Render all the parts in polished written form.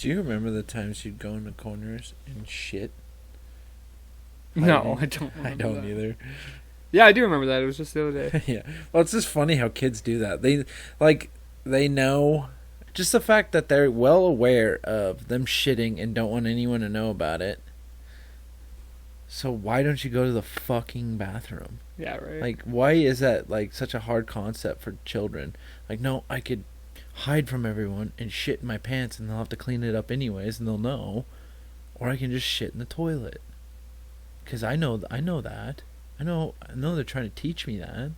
Do you remember the times you'd go into corners and shit? No, I don't remember I don't that. either. Yeah, I do remember that. It was just the other day. Yeah. Well, it's just funny how kids do that. They know, just the fact that they're well aware of them shitting and don't want anyone to know about it. So why don't you go to the fucking bathroom? Yeah, right. Like, why is that, like, such a hard concept for children? Like, no, I could hide from everyone and shit in my pants and they'll have to clean it up anyways and they'll know. Or I can just shit in the toilet. Because I know that. I know they're trying to teach me that.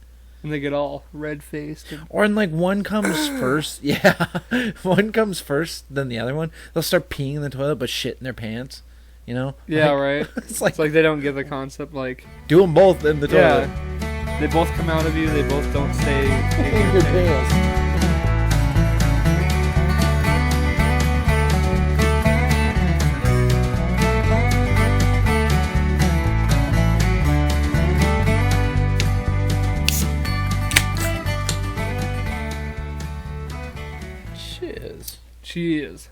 And they get all red-faced. Or in, like, one comes first. Yeah. One comes first than the other one. They'll start peeing in the toilet but shit in their pants. You know? Yeah, like, right. It's like they don't get the concept, like... do them both in the toilet. Yeah. They both come out of you. They both don't stay In your pants. Cheers.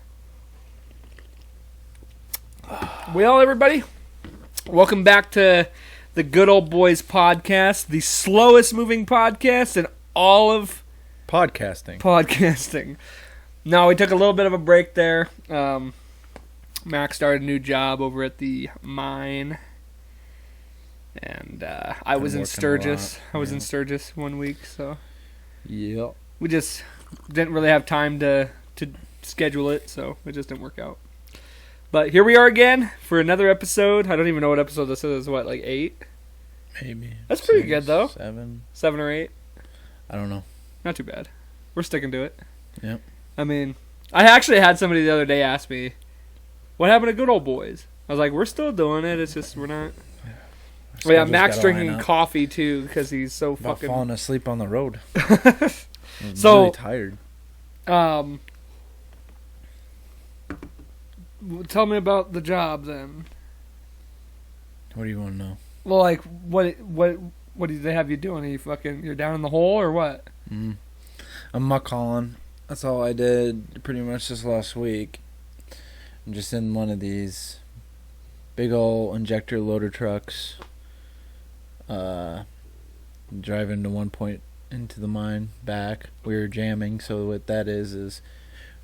Well, everybody, welcome back to the Good Old Boys podcast, the slowest moving podcast in all of podcasting. Now, we took a little bit of a break there. Mack started a new job over at the mine, and I was in Sturgis. I was in Sturgis 1 week, so Yep. we just didn't really have time to schedule it, so it just didn't work out. But here we are again for another episode. I don't even know what episode this is. What, like 8? Maybe. That's pretty good, though. 7 or 8. I don't know. Not too bad. We're sticking to it. Yep. I mean, I actually had somebody the other day ask me, what happened to Good Old Boys? I was like, we're still doing it. It's just we're not. Well, yeah, Mack's drinking coffee, too, because he's so about fucking... falling asleep on the road. So, really tired. Tell me about the job then. What do you want to know? Well, like what do they have you doing? Are you you're down in the hole or what? I'm muck hauling. That's all I did pretty much this last week. I'm just in one of these big old injector loader trucks. Driving to one point into the mine back. We were jamming, so what that is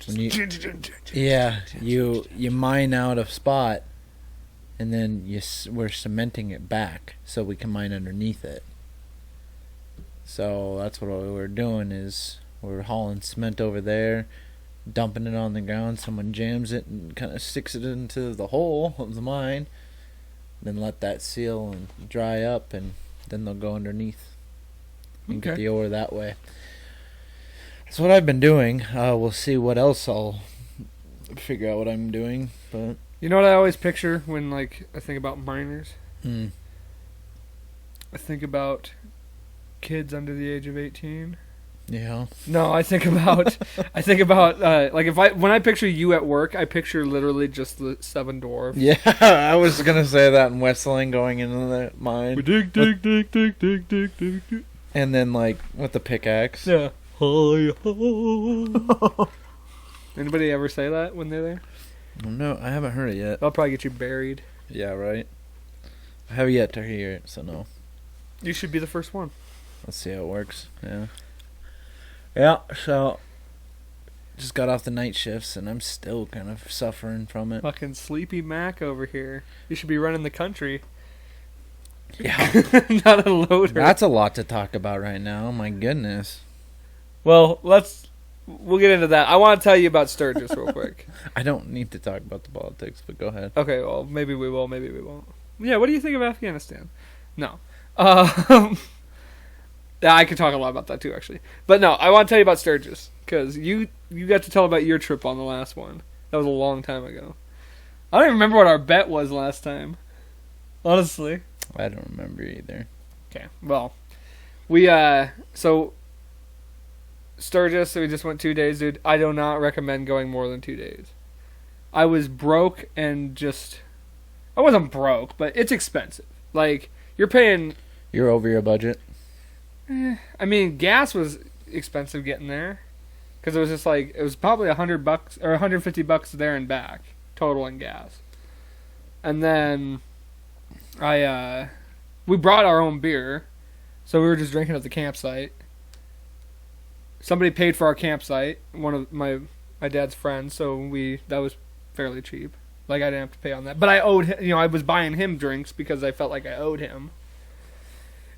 when you mine out a spot, and then we're cementing it back so we can mine underneath it. So that's what we're doing is we're hauling cement over there, dumping it on the ground. Someone jams it and kind of sticks it into the hole of the mine, then let that seal and dry up, and then they'll go underneath and get the ore that way. That's what I've been doing. We'll see what else I'll figure out what I'm doing. But you know what I always picture when I think about miners? I think about kids under the age of 18. Yeah. No, I think about when I picture you at work, I picture literally just the 7 dwarfs. Yeah, I was gonna say that in Westling going into the mine. Dig. And then with the pickaxe. Yeah. Anybody ever say that when they're there? No, I haven't heard it yet. They'll probably get you buried. Yeah, right. I have yet to hear it, so no. You should be the first one. Let's see how it works. Yeah. Yeah, so just got off the night shifts and I'm still kind of suffering from it. Fucking sleepy Mac over here. You should be running the country. Yeah. Not a loader. That's a lot to talk about right now. My goodness. Well, we'll get into that. I want to tell you about Sturgis real quick. I don't need to talk about the politics, but go ahead. Okay, well, maybe we will, maybe we won't. Yeah, what do you think of Afghanistan? No. Yeah, I could talk a lot about that too, actually. But no, I want to tell you about Sturgis, because you got to tell about your trip on the last one. That was a long time ago. I don't even remember what our bet was last time. Honestly. I don't remember either. Okay, well, we, so, Sturgis, so we just went 2 days, dude. I do not recommend going more than 2 days. I was broke and I wasn't broke, but it's expensive. You're paying... You're over your budget? I mean, gas was expensive getting there. because it was just like it was probably $100 or $150 there and back total in gas. And then we brought our own beer, so we were just drinking at the campsite. Somebody paid for our campsite, one of my dad's friends, so that was fairly cheap. Like, I didn't have to pay on that. But I owed him, I was buying him drinks because I felt like I owed him.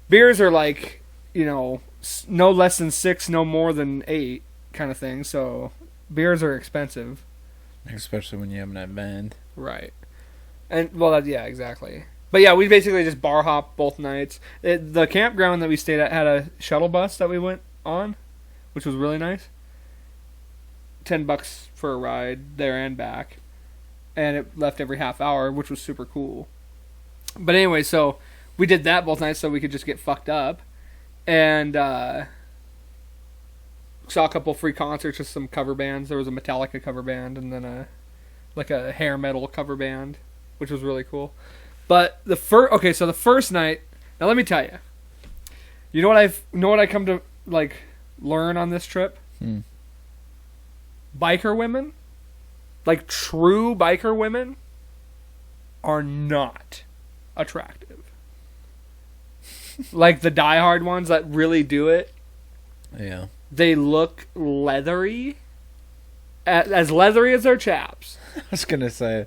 Beers are like, no less than 6, no more than 8 kind of thing. So beers are expensive. Especially when you have an band. Right. And, well, yeah, exactly. But yeah, we basically just bar hopped both nights. The campground that we stayed at had a shuttle bus that we went on, which was really nice. $10 for a ride there and back. And it left every half hour, which was super cool. But anyway, so we did that both nights so we could just get fucked up. And saw a couple free concerts with some cover bands. There was a Metallica cover band and then a hair metal cover band, which was really cool. But the first night, now let me tell you. You know what I come to like learn on this trip? Biker women, like true biker women, are not attractive. Like the diehard ones that really do it. Yeah. They look leathery. As leathery as their chaps. I was going to say,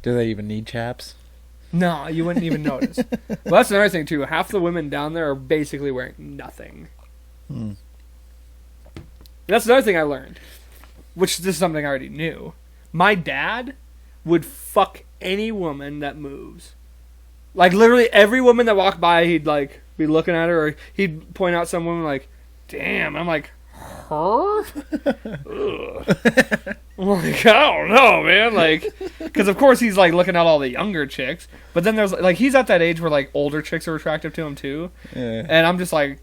do they even need chaps? No, you wouldn't even notice. Well, that's another thing, too. Half the women down there are basically wearing nothing. That's another thing I learned. Which this is something I already knew. My dad would fuck any woman that moves. Like, literally every woman that walked by, he'd, like, be looking at her, or he'd point out some woman, like, damn. I'm like, her? I'm like, I don't know, man. Like, because, of course, he's, like, looking at all the younger chicks. But then there's, like, he's at that age where, like, older chicks are attractive to him, too. Yeah. And I'm just like,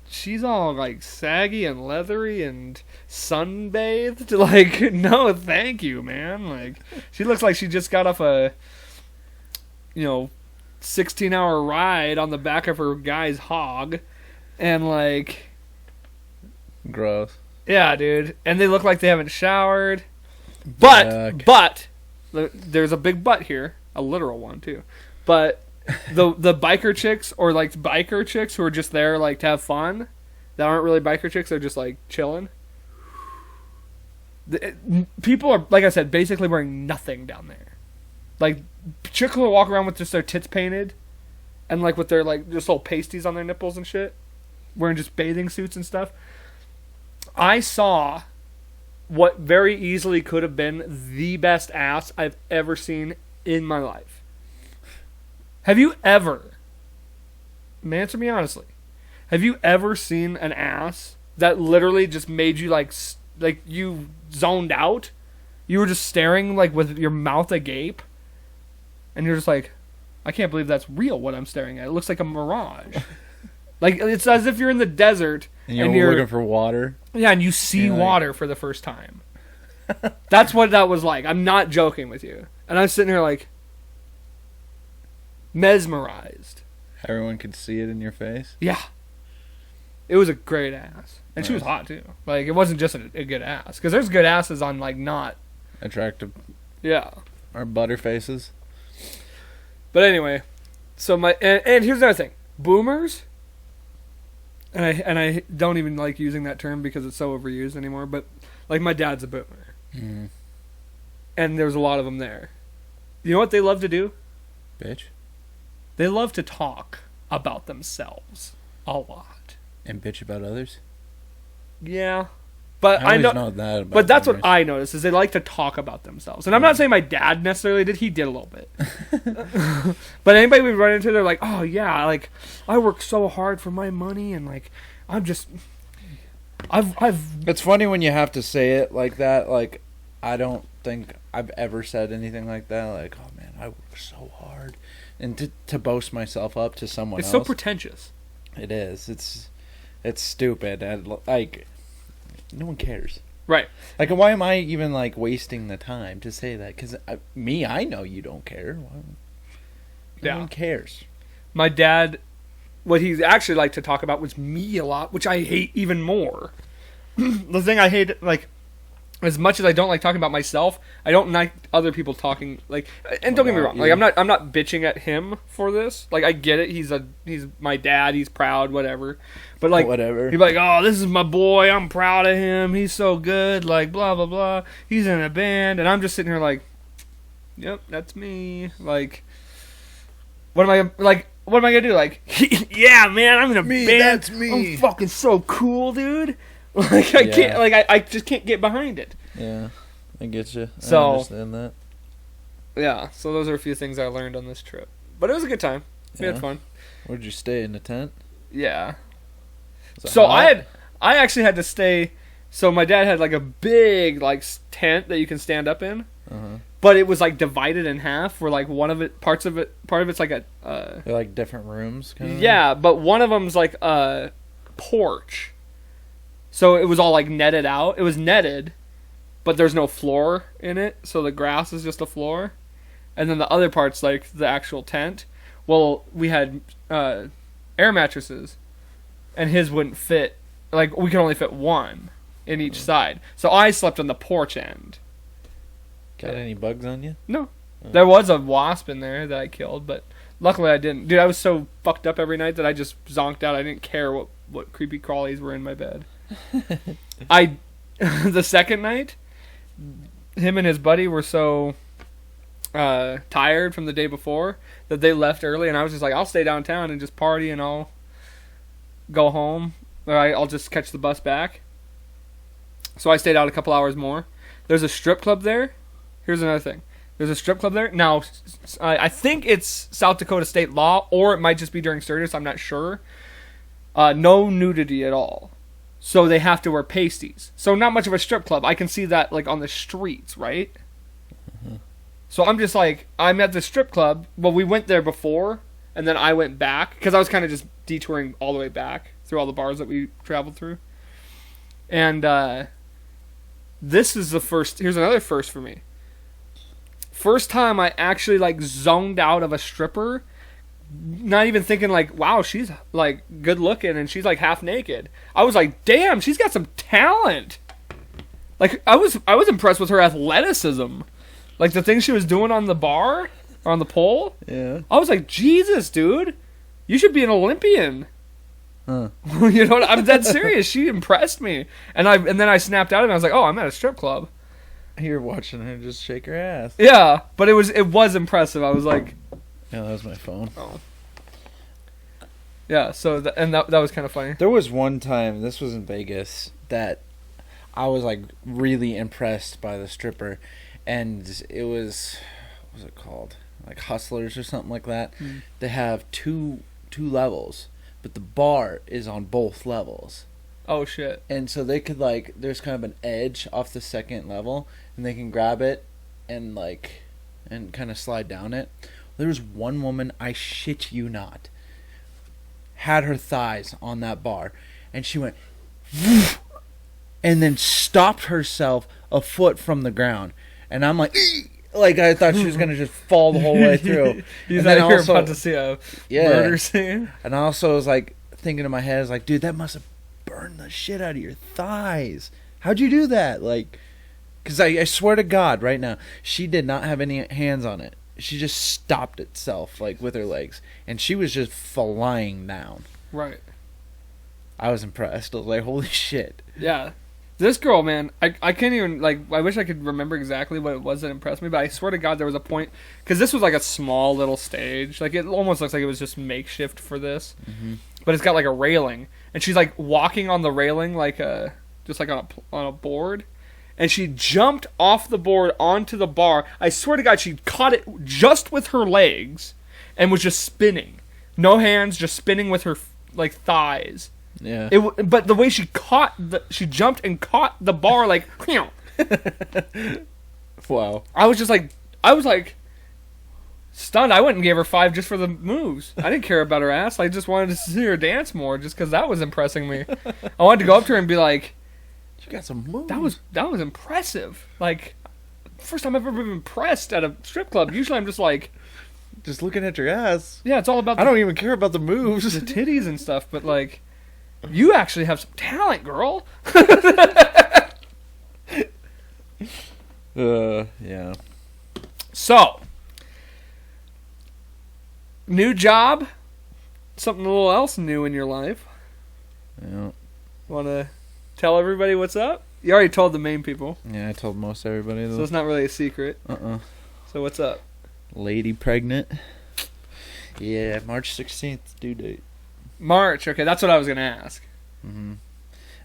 she's all, like, saggy and leathery and sunbathed. Like, no, thank you, man. Like, she looks like she just got off a, 16-hour ride on the back of her guy's hog. And, like... Gross. Yeah, dude. And they look like they haven't showered. But, there's a big but here. A literal one, too. But... The biker chicks, or like biker chicks who are just there like to have fun, that aren't really biker chicks, they're just like chilling. People are, like I said, basically wearing nothing down there. Like chicks will walk around with just their tits painted, and like with their like just little pasties on their nipples and shit, wearing just bathing suits and stuff. I saw what very easily could have been the best ass I've ever seen in my life. Have you ever, answer me honestly, have you ever seen an ass that literally just made you like you zoned out? You were just staring like with your mouth agape, and you're just like, I can't believe that's real what I'm staring at. It looks like a mirage. Like it's as if you're in the desert and you're looking for water. Yeah, and you see water for the first time. That's what that was like. I'm not joking with you. And I'm sitting here like, mesmerized. Everyone could see it in your face. Yeah, it was a great ass, and she was hot too. Like it wasn't just a good ass, because there's good asses on like not attractive. Yeah, or butter faces. But anyway, so and here's another thing: boomers. And I don't even like using that term because it's so overused anymore. But like my dad's a boomer, and there's a lot of them there. You know what they love to do? Bitch. They love to talk about themselves a lot. And bitch about others? Yeah. But I know that about but that's boomers. what I noticed, is they like to talk about themselves. And I'm not saying my dad necessarily did. He did a little bit. But anybody we run into, they're like, oh, yeah, like, I work so hard for my money, and, like, I'm just... I've... It's funny when you have to say it like that. Like, I don't think I've ever said anything like that. Like, oh, man, I work so hard. And to boast myself up to someone else. It's so pretentious. It is. It's stupid. And, like, no one cares. Right. Like, why am I even, like, wasting the time to say that? Because I know you don't care. No one cares. My dad, what he actually liked to talk about was me a lot, which I hate even more. the thing I hate, like, as much as I don't like talking about myself, I don't like other people talking, like, and don't get me wrong, like, I'm not bitching at him for this. Like, I get it. He's my dad. He's proud, whatever. But, like, whatever. He'd be like, oh, this is my boy. I'm proud of him. He's so good. Like, blah, blah, blah. He's in a band. And I'm just sitting here like, yep, that's me. Like, what am I gonna do? Like, yeah, man, I'm in a band. That's me. I'm fucking so cool, dude. Like, I can't, like, I just can't get behind it. Yeah, I get you. I So, understand that. Yeah, so those are a few things I learned on this trip. But it was a good time. We had fun. Where'd you stay, in the tent? Yeah. Was it So hot? I actually had to stay. So my dad had like a big like tent that you can stand up in, but it was like divided in half. Where like part of it's like a They're like different rooms, kind of. yeah, but one of them's like a porch. So it was all like netted out. It was netted, but there's no floor in it, so the grass is just a floor. And then the other part's like the actual tent. Well, we had air mattresses, and his wouldn't fit. Like, we could only fit one in each side. So I slept on the porch end. Got any bugs on you? No. There was a wasp in there that I killed, but luckily I didn't. Dude, I was so fucked up every night that I just zonked out. I didn't care what creepy crawlies were in my bed. The second night, him and his buddy were so tired from the day before that they left early, and I was just like, I'll stay downtown and just party, and I'll go home, or I'll just catch the bus back. So I stayed out a couple hours more. There's a strip club there. Here's another thing. There's a strip club there. Now, I think it's South Dakota state law, or it might just be during Sturgis, I'm not sure. No nudity at all. So they have to wear pasties. So not much of a strip club. I can see that like on the streets, right? So I'm just like, I'm at the strip club. Well, we went there before, and then I went back, because I was kind of just detouring all the way back through all the bars that we traveled through. And this is the first, here's another first for me. First time I actually like zoned out of a stripper, not even thinking like, wow, she's like good looking and she's like half naked. I was like, damn, she's got some talent. Like, I was impressed with her athleticism. Like, the things she was doing on the bar, or on the pole. Yeah. I was like, Jesus, dude, you should be an Olympian. Huh. You know what? I'm dead serious. She impressed me. And then I snapped out of it and I was like, oh, I'm at a strip club. You're watching her just shake her ass. Yeah, but it was impressive. I was like, Yeah, that was my phone. oh. Yeah, so that was kind of funny. There was one time, this was in Vegas, that I was like really impressed by the stripper, and it was, what was it called? Like Hustlers or something like that. Mm. They have two levels, but the bar is on both levels. Oh shit. And so they could like, there's kind of an edge off the second level, and they can grab it and like, and kind of slide down it. There was one woman, I shit you not, had her thighs on that bar, and she went and then stopped herself a foot from the ground, and I'm like I thought she was gonna just fall the whole way through. You And thought then you were also- about to see a murder scene? And I also was like thinking in my head, I was like, dude, that must have burned the shit out of your thighs. How'd you do that? Like, because I swear to God right now, she did not have any hands on it. She just stopped itself, like, with her legs. And she was just flying down. Right. I was impressed. I was like, holy shit. Yeah. This girl, man, I can't even, like, I wish I could remember exactly what it was that impressed me, but I swear to God there was a point, because this was like a small little stage. Like, it almost looks like it was just makeshift for this. Mm-hmm. But it's got, like, a railing. And she's, like, walking on the railing, like, just, like, on a board. And she jumped off the board onto the bar. I swear to God, she caught it just with her legs and was just spinning. No hands, just spinning with her, like, thighs. Yeah. But the way she she jumped and caught the bar, like, Wow. I was like, stunned. I went and gave her 5 just for the moves. I didn't care about her ass. I just wanted to see her dance more, just because that was impressing me. I wanted to go up to her and be like, You got some moves. that was impressive. Like, first time I've ever been impressed at a strip club. Usually I'm just like, just looking at your ass. yeah, it's all about I don't even care about the moves. the titties and stuff, but like, You actually have some talent, girl. Yeah. So, new job, something a little else new in your life. Yeah. Want to tell everybody what's up? You already told the main people, Yeah, I told most everybody. so Though. it's not really a secret. So what's up? Lady pregnant. Yeah, March 16th due date. March. Okay, that's what I was gonna ask. Mm-hmm.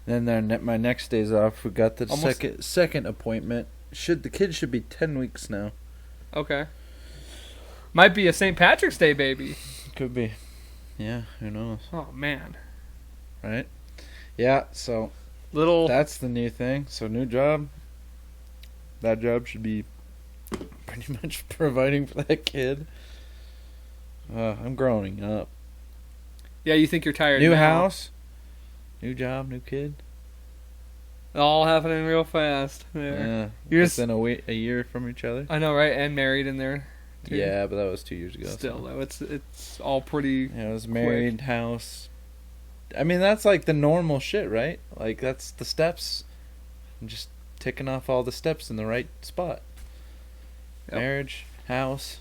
Then my next day's off. We got the second appointment. The kid should be 10 weeks now. Okay. Might be a St. Patrick's Day baby. Could be. Yeah, who knows? Oh man. Right? Yeah, so that's the new thing. So new job. That job should be pretty much providing for that kid. I'm growing up. Yeah, you think you're tired New now. house, new job, new kid. All happening real fast. Yeah. You're just within a year from each other. I know, right? And married in there. Too. Yeah, but that was 2 years ago. Still though, it's all pretty. Yeah, I was married, house. I mean, that's like the normal shit, right? Like that's the steps. I'm just ticking off all the steps in the right spot. Yep. Marriage, house.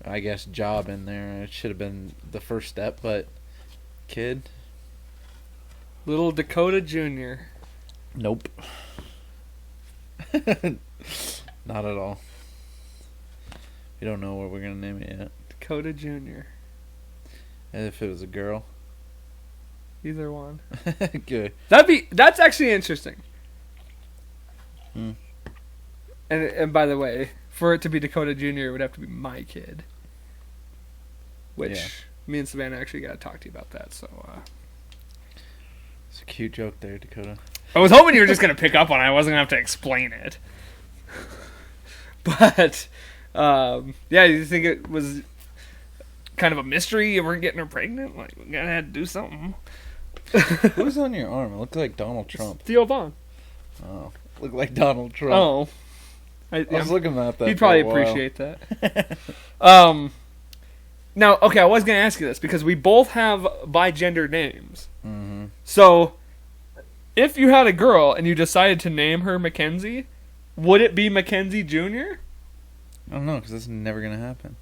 I guess job in there. It should have been the first step, but kid. Little Dakota Jr. Nope. Not at all. We don't know what we're gonna name it yet. Dakota Jr. And if it was a girl. Either one. Good. That's actually interesting. Hmm. And by the way, for it to be Dakota Jr., it would have to be my kid. Which me and Savannah actually got to talk to you about that. So it's a cute joke there, Dakota. I was hoping you were just gonna pick up on it. I wasn't gonna have to explain it. But yeah, you think it was kind of a mystery? You weren't getting her pregnant? Like, we gotta have to do something. Who's on your arm? It looked like Donald Trump. Theo Vaughn. Oh, looked like Donald Trump. Oh, I was looking at that. He'd probably appreciate that. Now, okay, I was gonna ask you this because we both have bi-gender names. Mm-hmm. So, if you had a girl and you decided to name her Mackenzie, would it be Mackenzie Jr.? I don't know, because that's never gonna happen.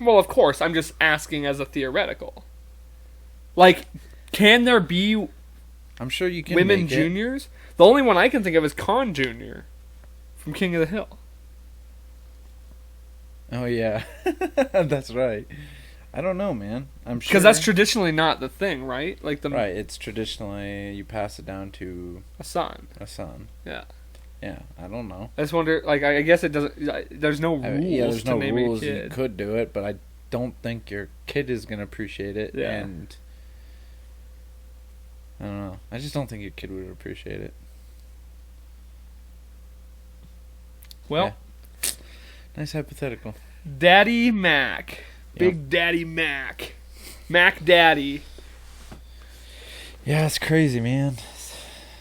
Well, of course, I'm just asking as a theoretical. Like, can there be I'm sure you can women make juniors? It. The only one I can think of is Con Jr. from King of the Hill. Oh, yeah. That's right. I don't know, man. I'm sure. Because that's traditionally not the thing, right? Like Right, it's traditionally you pass it down to a son. Yeah. Yeah, I don't know. I just wonder, like, I guess it doesn't, there's no rules there's to no name rules. a kid. You could do it, but I don't think your kid is going to appreciate it. Yeah. And I don't know. I just don't think your kid would appreciate it. Well. Yeah. Nice hypothetical. Daddy Mack. Big Daddy Mack. Mack Daddy. Yeah, it's crazy, man.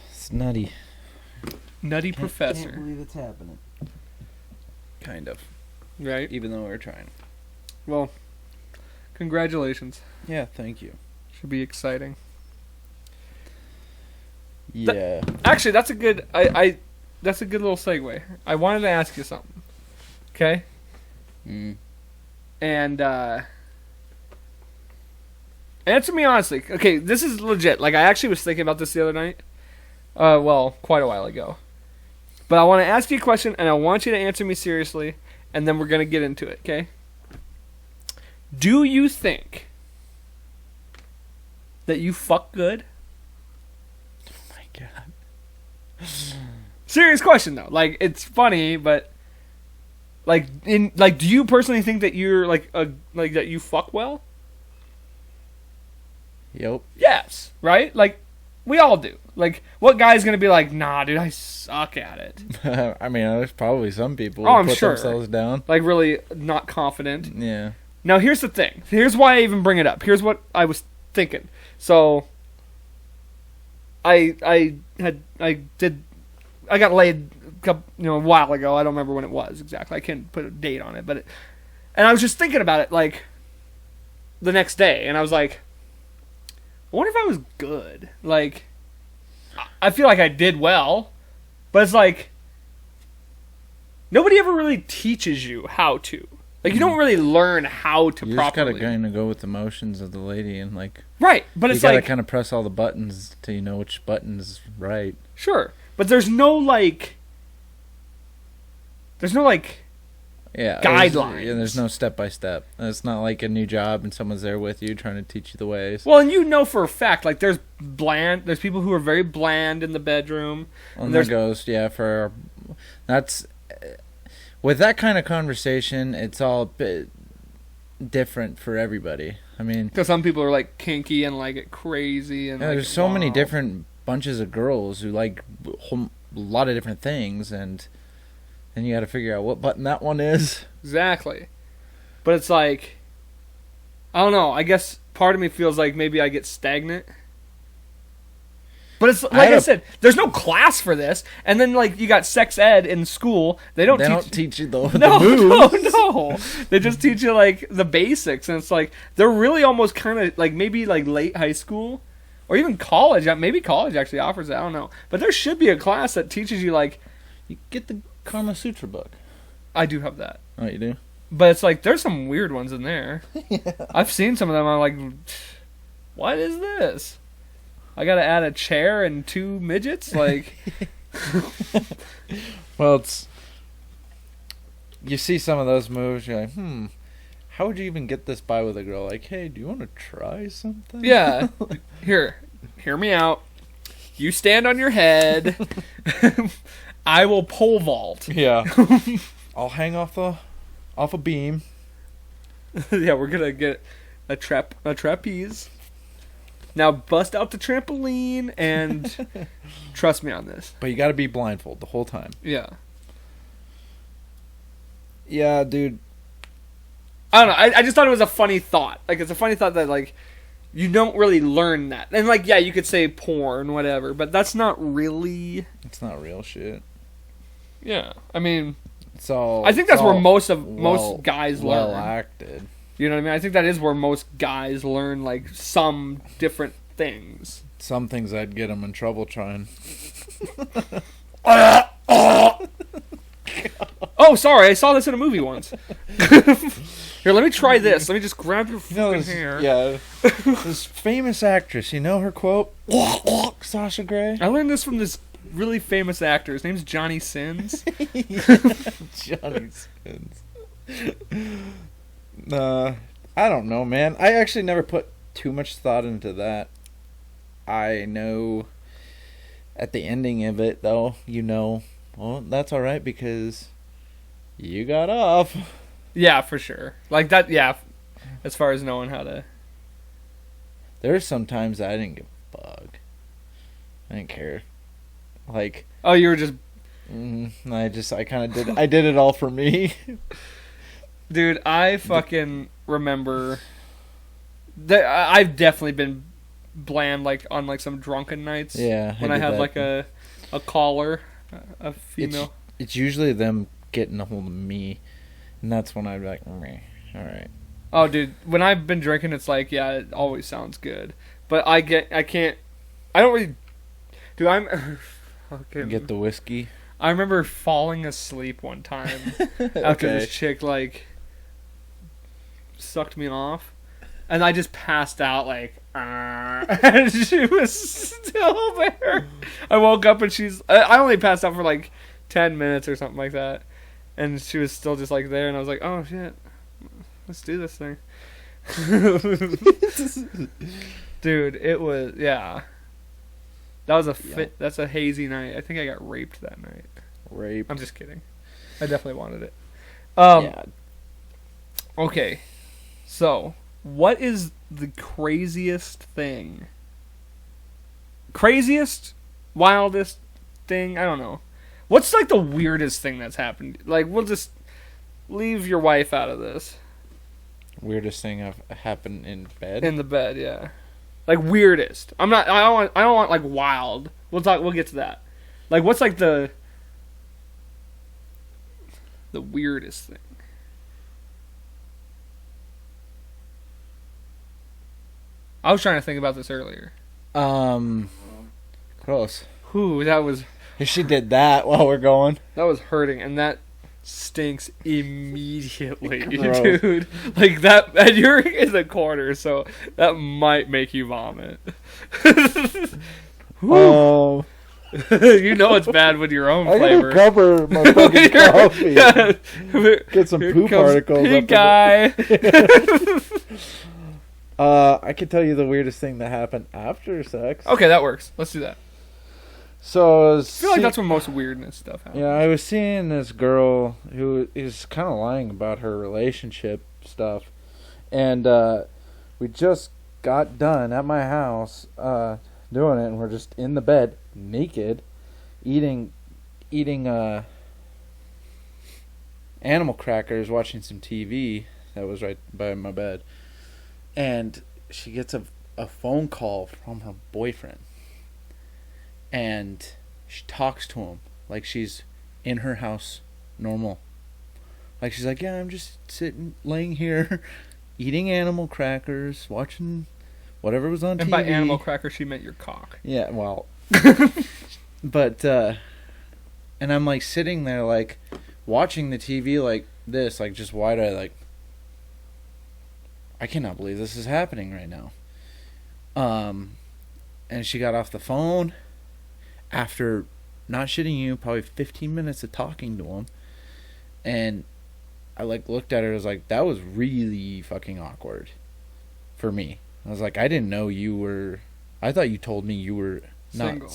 It's nutty. Nutty Professor. Can't believe it's happening. Kind of. Right? Even though we're trying. Well, congratulations. Yeah, thank you. Should be exciting. Yeah. Actually, that's a good that's a good little segue. I wanted to ask you something. Okay? And answer me honestly. Okay, this is legit. Like, I actually was thinking about this the other night. Well, quite a while ago. But I want to ask you a question, and I want you to answer me seriously, and then we're going to get into it, okay? Do you think that you fuck good? Oh my god. Serious question, though. Like, it's funny, but... do you personally think that you're, that you fuck well? Yep. Yes, right? Like, we all do. Like, what guy's gonna be like, nah, dude, I suck at it? I mean, there's probably some people who I'm put sure. Themselves down. Like, really not confident. Yeah. Now, here's the thing. Here's why I even bring it up. Here's what I was thinking. So, I got laid a while ago. I don't remember when it was exactly. I can't put a date on it, and I was just thinking about it, like, the next day, and I was like, I wonder if I was good. Like, I feel like I did well, but it's like nobody ever really teaches you how to. Like, you don't really learn how to You properly. just gotta kind of go with the motions of the lady and like. Right, but it's you gotta like kind of press all the buttons till you know which button's right. sure, but there's no like. Yeah, guidelines. There's no step by step. It's not like a new job and someone's there with you trying to teach you the ways. Well, and you know for a fact, like there's people who are very bland in the bedroom. And that goes, that's with that kind of conversation. It's all a bit different for everybody. I mean, because some people are like kinky and like it crazy, and there's so many different bunches of girls who like a lot of different things, and you got to figure out what button that one is. Exactly. But it's like, I don't know. I guess part of me feels like maybe I get stagnant. But it's like I said, there's no class for this. And then like you got sex ed in school. They don't teach you the moves. No. They just teach you like the basics. And it's like they're really almost kind of like maybe like late high school or even college. Maybe college actually offers it. I don't know. But there should be a class that teaches you like you get the Kama Sutra book. I do have that. Oh, you do? But it's like there's some weird ones in there. Yeah. I've seen some of them. I'm like, what is this? I gotta add a chair and 2 midgets? Like, well, it's you see some of those moves. You're like, how would you even get this by with a girl? Like, hey, do you want to try something? Yeah. Hear me out. You stand on your head. I will pole vault. Yeah. I'll hang off a beam. Yeah, we're gonna get a trapeze. Now bust out the trampoline and trust me on this. But you got to be blindfold the whole time. Yeah. Yeah, dude. I don't know. I just thought it was a funny thought. Like, it's a funny thought that like you don't really learn that. And like, yeah, you could say porn, whatever, but that's not really. It's not real shit. Yeah, I mean, I think that's where most guys learn. Well acted. You know what I mean? I think that is where most guys learn like some different things. Some things I'd get them in trouble trying. Oh, sorry, I saw this in a movie once. Here, let me try this. Let me just grab your fucking hair. Yeah, this famous actress. You know her quote? Sasha Grey. I learned this from this really famous actor. His name's Johnny Sins. Johnny Sins. I don't know, man. I actually never put too much thought into that. I know at the ending of it, though, well, that's all right because you got off. Yeah, for sure. Like that, yeah, as far as knowing how to. There's sometimes I didn't give a fuck. I didn't care. Like, oh, you were just. I kind of did. I did it all for me. Dude, I fucking remember. I've definitely been bland, like on like some drunken nights. Yeah, when I had like a caller, a female. It's usually them getting a hold of me, and that's when I'd be like, meh, all right. Oh, dude, when I've been drinking, it's like, yeah, it always sounds good, but I don't really. Dude, I'm. Okay. Get the whiskey. I remember falling asleep one time after this chick like sucked me off, and I just passed out like, and she was still there. I woke up and I only passed out for like 10 minutes or something like that, and she was still just like there, and I was like, oh shit, let's do this thing. Dude, it was, yeah. That was that's a hazy night. I think I got raped that night. Raped? I'm just kidding. I definitely wanted it. Yeah. Okay. So, what is the craziest thing? Craziest? Wildest thing? I don't know. What's like the weirdest thing that's happened? Like, we'll just leave your wife out of this. Weirdest thing happened in bed? In the bed, yeah. Like weirdest. I don't want like wild. We'll get to that. Like what's like the weirdest thing? I was trying to think about this earlier. Gross. Whew, that was If she did that while we're going. hurting, and that stinks immediately, Gross. dude. Like that, and you're in the corner, so that might make you vomit. Oh. You know it's bad with your own I flavor. gotta cover my fucking coffee. Get some Here poop comes particles. pink up eye. I can tell you the weirdest thing that happened after sex. Okay, that works. Let's do that. So I feel like that's when most weirdness stuff happens. Yeah, I was seeing this girl who is kind of lying about her relationship stuff, and we just got done at my house doing it, and we're just in the bed, naked, eating animal crackers, watching some TV that was right by my bed, and she gets a phone call from her boyfriend. And she talks to him like she's in her house normal. Like she's like, yeah, I'm just laying here, eating animal crackers, watching whatever was on TV. And by animal cracker, she meant your cock. Yeah, well. But, and I'm like sitting there like watching the TV like this, like just wide-eyed, like, I cannot believe this is happening right now. And she got off the phone. After, not shitting you, probably 15 minutes of talking to him, and I like looked at her. I was like, that was really fucking awkward for me. I was like, I didn't know you were. I thought you told me you were Single.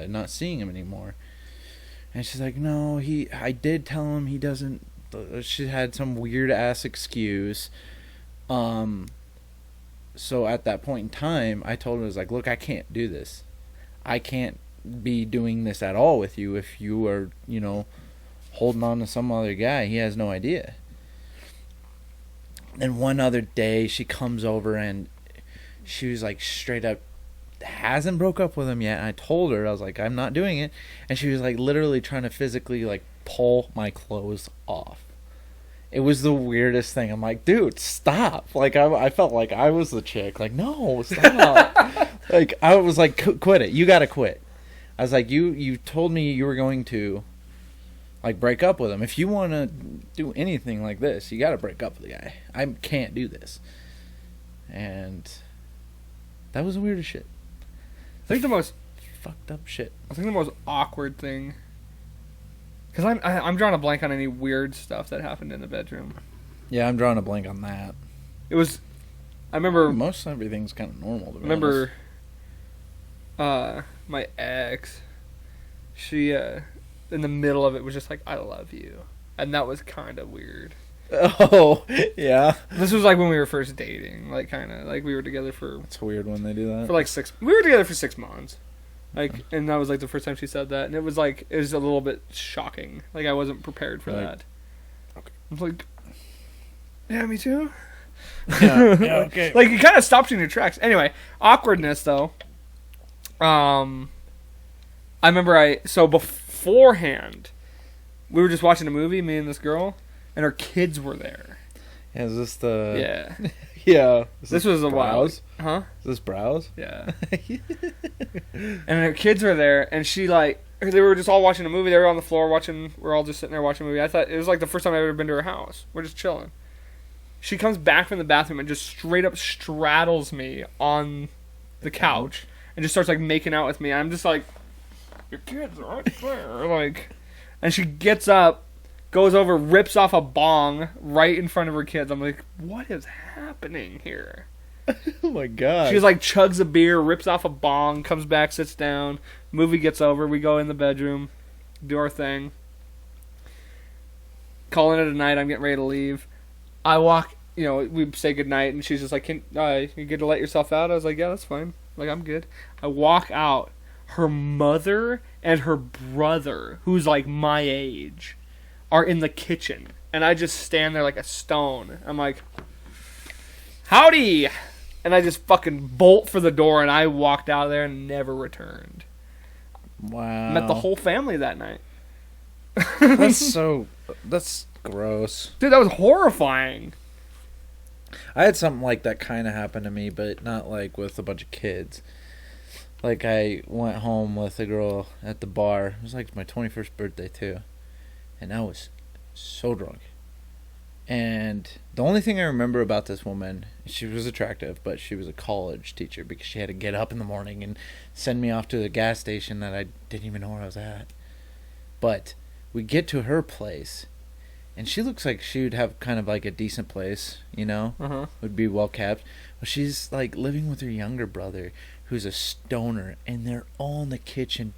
not seeing him anymore. And she's like, no, I did tell him he doesn't. She had some weird ass excuse. So at that point in time, I told her, I was like, look, I can't do this. I can't be doing this at all with you if you are, holding on to some other guy. He has no idea. And one other day she comes over and she was like straight up hasn't broke up with him yet. And I told her, I was like, I'm not doing it. And she was like literally trying to physically like pull my clothes off. It was the weirdest thing. I'm like, dude, stop. Like, I felt like I was the chick. Like, no, stop. Like, I was like, quit it. You gotta quit. I was like, you told me you were going to, like, break up with him. If you want to do anything like this, you gotta break up with the guy. I can't do this. And that was the weirdest shit. I think the most fucked up shit. I think the most awkward thing, because I'm drawing a blank on any weird stuff that happened in the bedroom. Yeah, I'm drawing a blank on that. It was, I remember most everything's kind of normal. To be remember, honest. My ex, she in the middle of it was just like, I love you, and that was kind of weird. Oh yeah. This was like when we were first dating, like kind of like we were together for. It's weird when they do that. For like we were together for 6 months. Like, and that was like the first time she said that, and it was a little bit shocking. Like, I wasn't prepared for that. Okay. I was like, yeah, me too. Yeah, okay. Like, it kind of stops you in your tracks. Anyway, awkwardness though. I remember so beforehand, we were just watching a movie, me and this girl, and her kids were there. Yeah, is this the? Yeah. Yeah. This was a while. Huh? Is this Browse? Yeah. And her kids were there, and they were just all watching a movie. They were on the floor watching. We're all just sitting there watching a movie. I thought it was like the first time I've ever been to her house. We're just chilling. She comes back from the bathroom and just straight up straddles me on the couch and just starts like making out with me. I'm just like, your kids are right there, like. And she gets up, goes over, rips off a bong right in front of her kids. I'm like, what is happening here? Oh my god. She's like chugs a beer, rips off a bong, comes back, sits down. Movie gets over. We go in the bedroom, do our thing. Calling it a night. I'm getting ready to leave. I walk, we say goodnight, and she's just like, you get to let yourself out? I was like, yeah, that's fine. Like, I'm good. I walk out. Her mother and her brother, who's like my age, are in the kitchen. And I just stand there like a stone. I'm like, howdy! And I just fucking bolt for the door, and I walked out of there and never returned. Wow. Met the whole family that night. That's gross. Dude, that was horrifying. I had something like that kind of happen to me, but not like with a bunch of kids. Like I went home with a girl at the bar. It was like my 21st birthday too, and I was so drunk. And the only thing I remember about this woman, she was attractive, but she was a college teacher because she had to get up in the morning and send me off to the gas station that I didn't even know where I was at. But we get to her place, and she looks like she would have kind of like a decent place, you know? Uh-huh. Would be well kept. But she's like living with her younger brother, who's a stoner, and they're all in the kitchen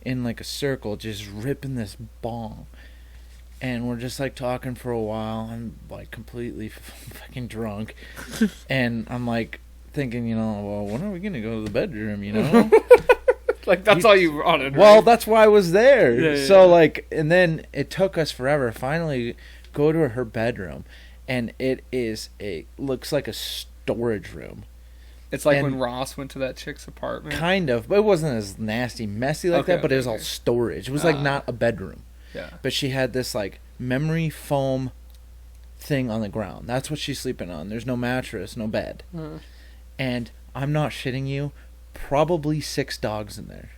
in like a circle just ripping this bong. And we're just like talking for a while. I'm like completely fucking drunk. And I'm like thinking, you know, well, when are we going to go to the bedroom, you know? Like, that's all you wanted, Well, right? that's why I was there. Yeah, so, yeah. like, and then it took us forever. Finally, go to her bedroom. And it looks like a storage room. It's like and when Ross went to that chick's apartment. Kind of. But it wasn't as nasty, messy like that. But it was all storage. It was like not a bedroom. Yeah. But she had this like memory foam thing on the ground. That's what she's sleeping on. There's no mattress, no bed. Uh-huh. And I'm not shitting you, probably 6 dogs in there.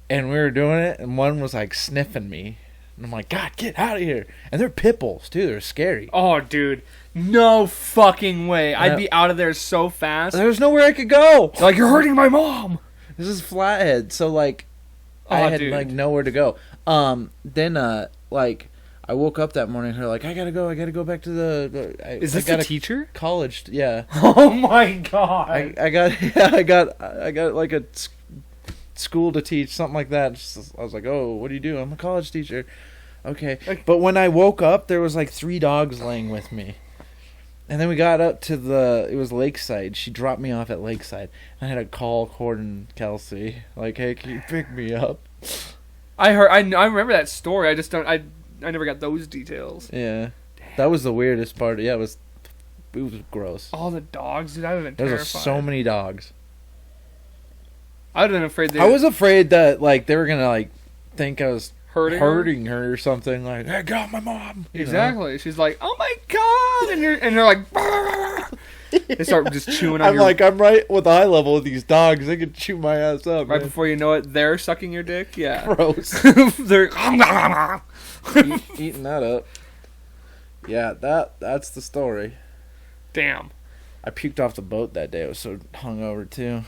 And we were doing it, and one was like sniffing me. And I'm like, God, get out of here. And they're pit bulls too. They're scary. Oh, dude. No fucking way. I'd be out of there so fast. There's nowhere I could go. Like, you're hurting my mom. This is Flathead, so like I had like nowhere to go. Then like I woke up that morning. Her like, I gotta go back to the. Is this a teacher? College, yeah. Oh my god! I got like a school to teach, something like that. I was like, oh, what do you do? I'm a college teacher. Okay, but when I woke up, there was like 3 dogs laying with me. And then we got up to it was Lakeside. She dropped me off at Lakeside. I had to call Corden Kelsey, like, hey, can you pick me up? I remember that story. I just don't. I never got those details. Yeah, that was the weirdest part. Yeah, it was gross. All the dogs, dude. I would have been There terrified. was so many dogs. I would have been afraid. I was afraid that like they were gonna like think I was hurting her or something. Like, I got my mom. Exactly. She's like, oh my god, and they're like, they start just chewing on. I'm right with eye level with these dogs. They could chew my ass up. Right man. before you know it, they're sucking your dick. Yeah. Gross. They're eating that up. Yeah, that's the story. Damn. I puked off the boat that day. I was so hungover too.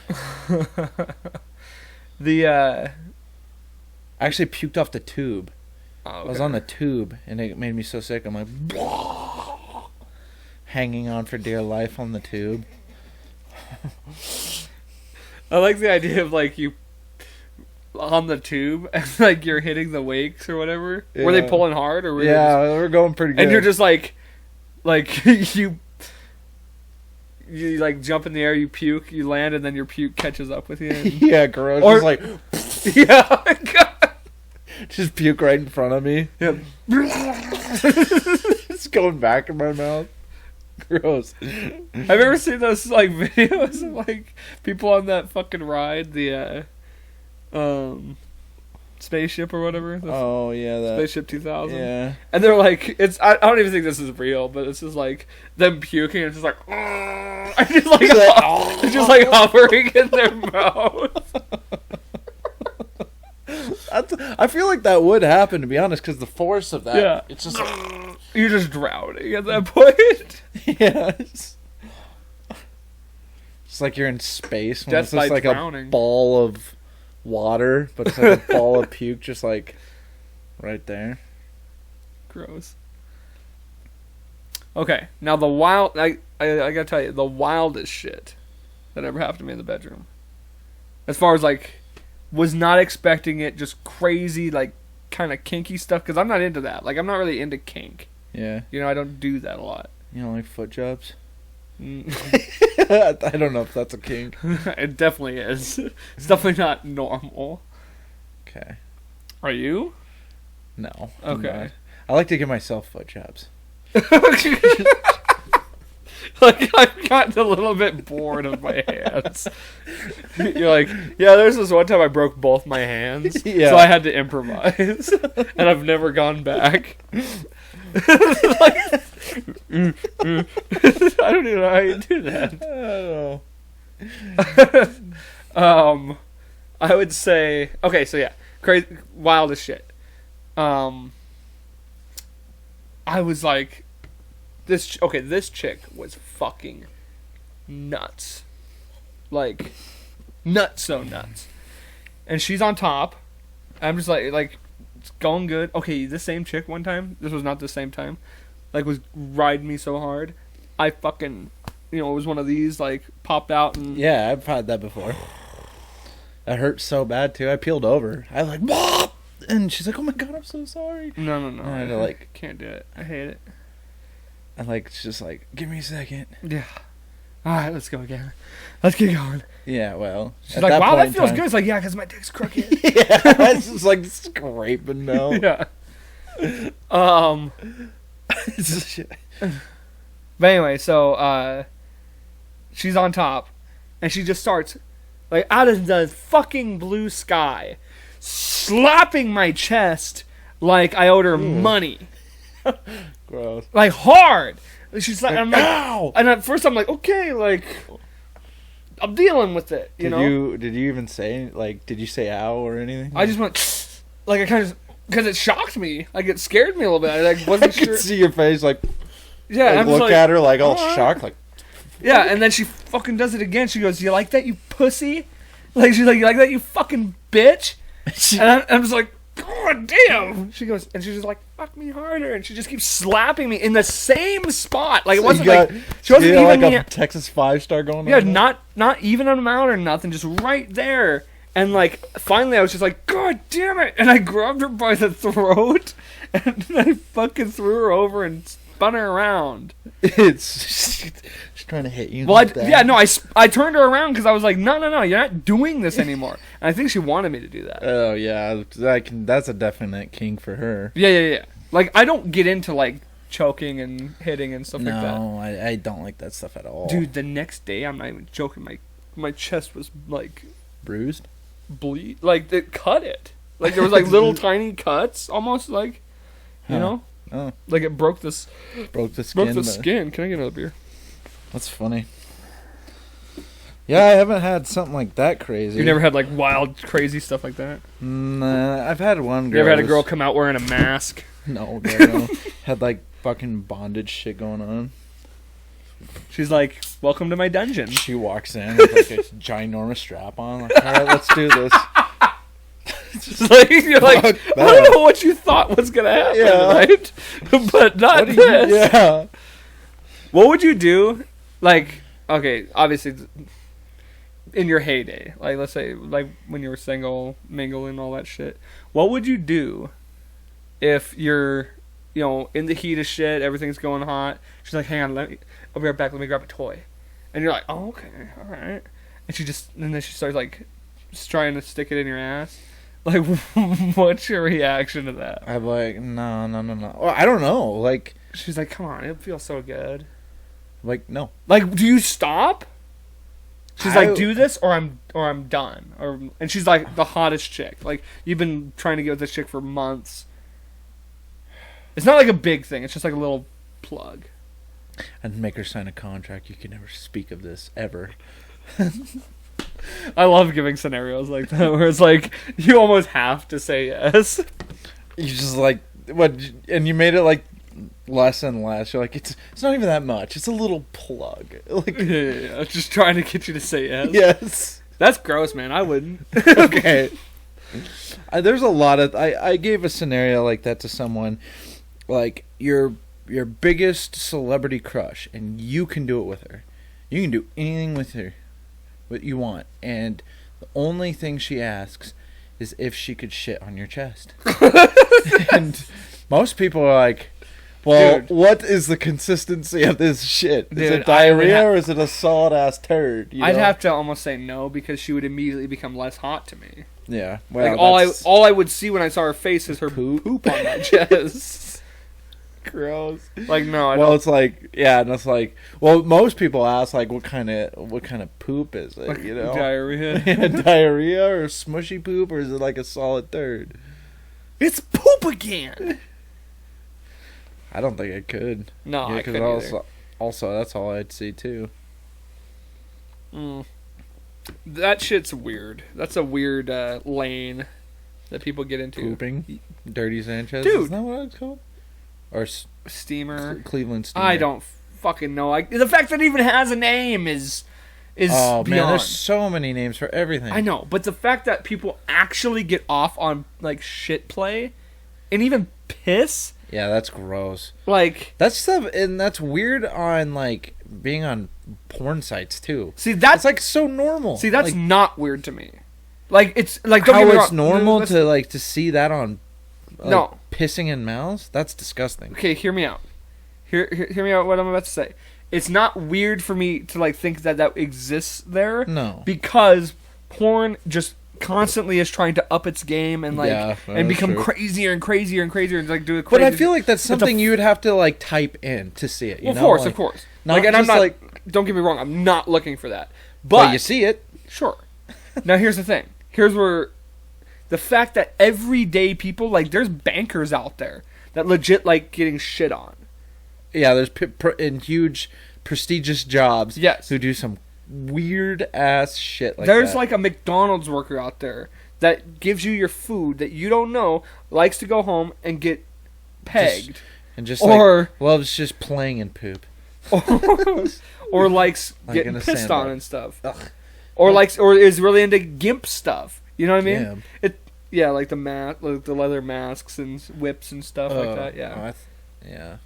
I actually puked off the tube. Oh, okay. I was on the tube, and it made me so sick. I'm like, hanging on for dear life on the tube. I like the idea of like you on the tube and like you're hitting the wakes or whatever. Yeah. Were they pulling hard or were we're going pretty good. And you're just like you like jump in the air, you puke, you land, and then your puke catches up with you. Yeah, gross. Or, just like, yeah, God. Just puke right in front of me. Yep. It's going back in my mouth. Gross. Have you ever seen those like videos of like people on that fucking ride, the spaceship or whatever? Oh yeah, that Spaceship 2000. Yeah. And they're like, I don't even think this is real, but it's just like them puking and it's just like, and just like it's just like hovering in their mouth. I feel like that would happen, to be honest, because the force of that. Yeah. It's just like, you're just drowning at that point. Yeah. It's like you're in space when Death it's just by like drowning. A ball of water, but it's like a ball of puke, just like right there. Gross. Okay, now the wild. I gotta tell you, the wildest shit that ever happened to me in the bedroom. As far as like, was not expecting it. Just crazy, like kind of kinky stuff. Because I'm not into that. Like I'm not really into kink. Yeah. You know, I don't do that a lot. You don't like foot jobs? Mm. I don't know if that's a kink. It definitely is. It's definitely not normal. Okay. Are you? No. Okay. I like to give myself foot jobs. Like, I've gotten a little bit bored of my hands. You're like, yeah, there's this one time I broke both my hands, yeah. So I had to improvise, and I've never gone back. Like, I don't even know how you do that. I don't know. I would say okay. So yeah, crazy, wild as shit. I was like, this. Okay, this chick was fucking nuts, like nuts, so nuts. And she's on top. I'm just like it's going good. Okay, the same chick one time. This was not the same time. Like was riding me so hard, I fucking, it was one of these like popped out and Yeah, I've had that before. That hurt so bad too. I peeled over. I like, "Whoa!" And she's like, "Oh my god, I'm so sorry." no. And I had to like, Can't do it. I hate it. and like, it's just like, give me a second. Yeah. All right, let's go again. Let's get going. Yeah, well, She's like, wow, that feels good. It's like, yeah, because my dick's crooked. Yeah, it's just like scraping now. Yeah. It's just- But anyway, so she's on top, and she just starts, like, out of the fucking blue sky, slapping my chest like I owed her money. Gross. Like, hard. She's like, I'm like, ow! and at first I'm like, okay, like, I'm dealing with it, you know? Did you even say, like, did you say ow or anything? I just went, like, I kind of, because it shocked me. Like, it scared me a little bit. I, like, I wasn't could sure. see your face, like, Yeah, like I'm just look like, at her, like, all "Alright." shocked, like, Yeah, and then she fucking does it again. She goes, "You like that, you pussy?" Like, she's like, "You like that, you fucking bitch?" And I'm just like, "God damn!" She goes, and she's just like, "Fuck me harder," and she just keeps slapping me in the same spot. Like, it So wasn't you got- like she wasn't you got, even like a Texas 5-star going yeah, on. not even an amount or nothing, just right there. And like, finally, I was just like, "God damn it!" And I grabbed her by the throat, and I fucking threw her over and spun her around. It's she's trying to hit you. Well, like that. yeah, no, I turned her around because I was like, no, you're not doing this anymore. And I think she wanted me to do that. Oh yeah, that's a definite king for her. Yeah. Like, I don't get into like choking and hitting and stuff like that. No, I don't like that stuff at all. Dude, the next day, I'm not even joking. My chest was like bruised. bleed, like it cut it. Like there was like little tiny cuts, almost like, you Huh. know, Oh, like it broke this broke the skin. broke the but- skin. Can I get another beer? That's funny. Yeah, I haven't had something like that crazy. You never had like wild, crazy stuff like that. Nah, I've had one girl. You ever had a who's- girl come out wearing a mask? No, no. Had like fucking bondage shit going on. She's like, "Welcome to my dungeon." She walks in with like a ginormous strap on. Like, all right, let's do this. It's like, you're like, Fuck I don't that. know what you thought was gonna happen, Yeah. right? But not What do you- this. yeah. What would you do? Like, okay, obviously, in your heyday, like let's say, like when you were single, mingling, all that shit. What would you do if you're, in the heat of shit, everything's going hot? She's like, "Hang on, I'll be right back. Let me grab a toy." And you're like, "Oh, okay, all right." And then she starts like, just trying to stick it in your ass. Like, what's your reaction to that? I'm like, no. Well, I don't know. Like, She's like, "Come on, it feels so good." no. Like, do you stop? She's I- like, "Do this, or I'm done." And she's like the hottest chick. Like, you've been trying to get with this chick for months. It's not like a big thing. It's just like a little plug. I'd make her sign a contract. You can never speak of this ever. I love giving scenarios like that where it's like you almost have to say yes. You just like what? And you made it like less and less. You're like, it's not even that much. It's a little plug. Like, Yeah, just trying to get you to say yes. yes. That's gross, man. I wouldn't. Okay. There's a lot of I gave a scenario like that to someone, like your biggest celebrity crush, and you can do it with her. You can do anything with her, what you want, and the only thing she asks is if she could shit on your chest. And most people are like, well, Dude. what is the consistency of this shit? Is Dude, it I would diarrhea ha- or is it a solid ass turd? You I'd know? have to almost say no because she would immediately become less hot to me. Yeah. Well, Like all that's I would see when I saw her face is her Poop? poop on my chest. gross. Like no, I Well, don't. it's like, yeah, and it's like, well, most people ask like, what kind of poop is it? Like You know, diarrhea. Yeah, diarrhea or smushy poop, or is it like a solid third? It's poop again. I don't think I could. No, Yeah, I couldn't either. also, that's all I'd see too. That shit's weird. That's a weird lane that people get into. Pooping, Dirty Sanchez. Dude. Isn't that what it's called? Or Steamer. Cleveland Steamer. I don't fucking know. The fact that it even has a name is oh beyond. man, there's so many names for everything. I know, but the fact that people actually get off on like shit play, and even piss. Yeah, that's gross. Like that's stuff, and that's weird on like being on porn sites too. See, that's like so normal. See, that's like, not weird to me. Like it's like don't how get me it's wrong. normal to see that on no pissing in mouths. That's disgusting. Okay, hear me out. Hear me out. What I'm about to say. It's not weird for me to like think that exists there. No, because porn just constantly is trying to up its game and like and become crazier and crazier and crazier and like do it. But I feel like that's something you would have to like type in to see it. You know? Of course. Not like, and I'm just not. Don't get me wrong. I'm not looking for that. But you see it. Sure. Now here's the thing. Here's where the fact that everyday people like there's bankers out there that legit like getting shit on. Yeah, there's in huge prestigious jobs. Yes. Who do some weird ass shit like there's that. like a McDonald's worker out there that gives you your food that you don't know, likes to go home and get pegged. Loves just playing in poop. or likes like getting pissed on and stuff. Ugh. Or is really into gimp stuff. You know what I mean? Yeah. Like like the leather masks and whips and stuff like that. Yeah. Yeah.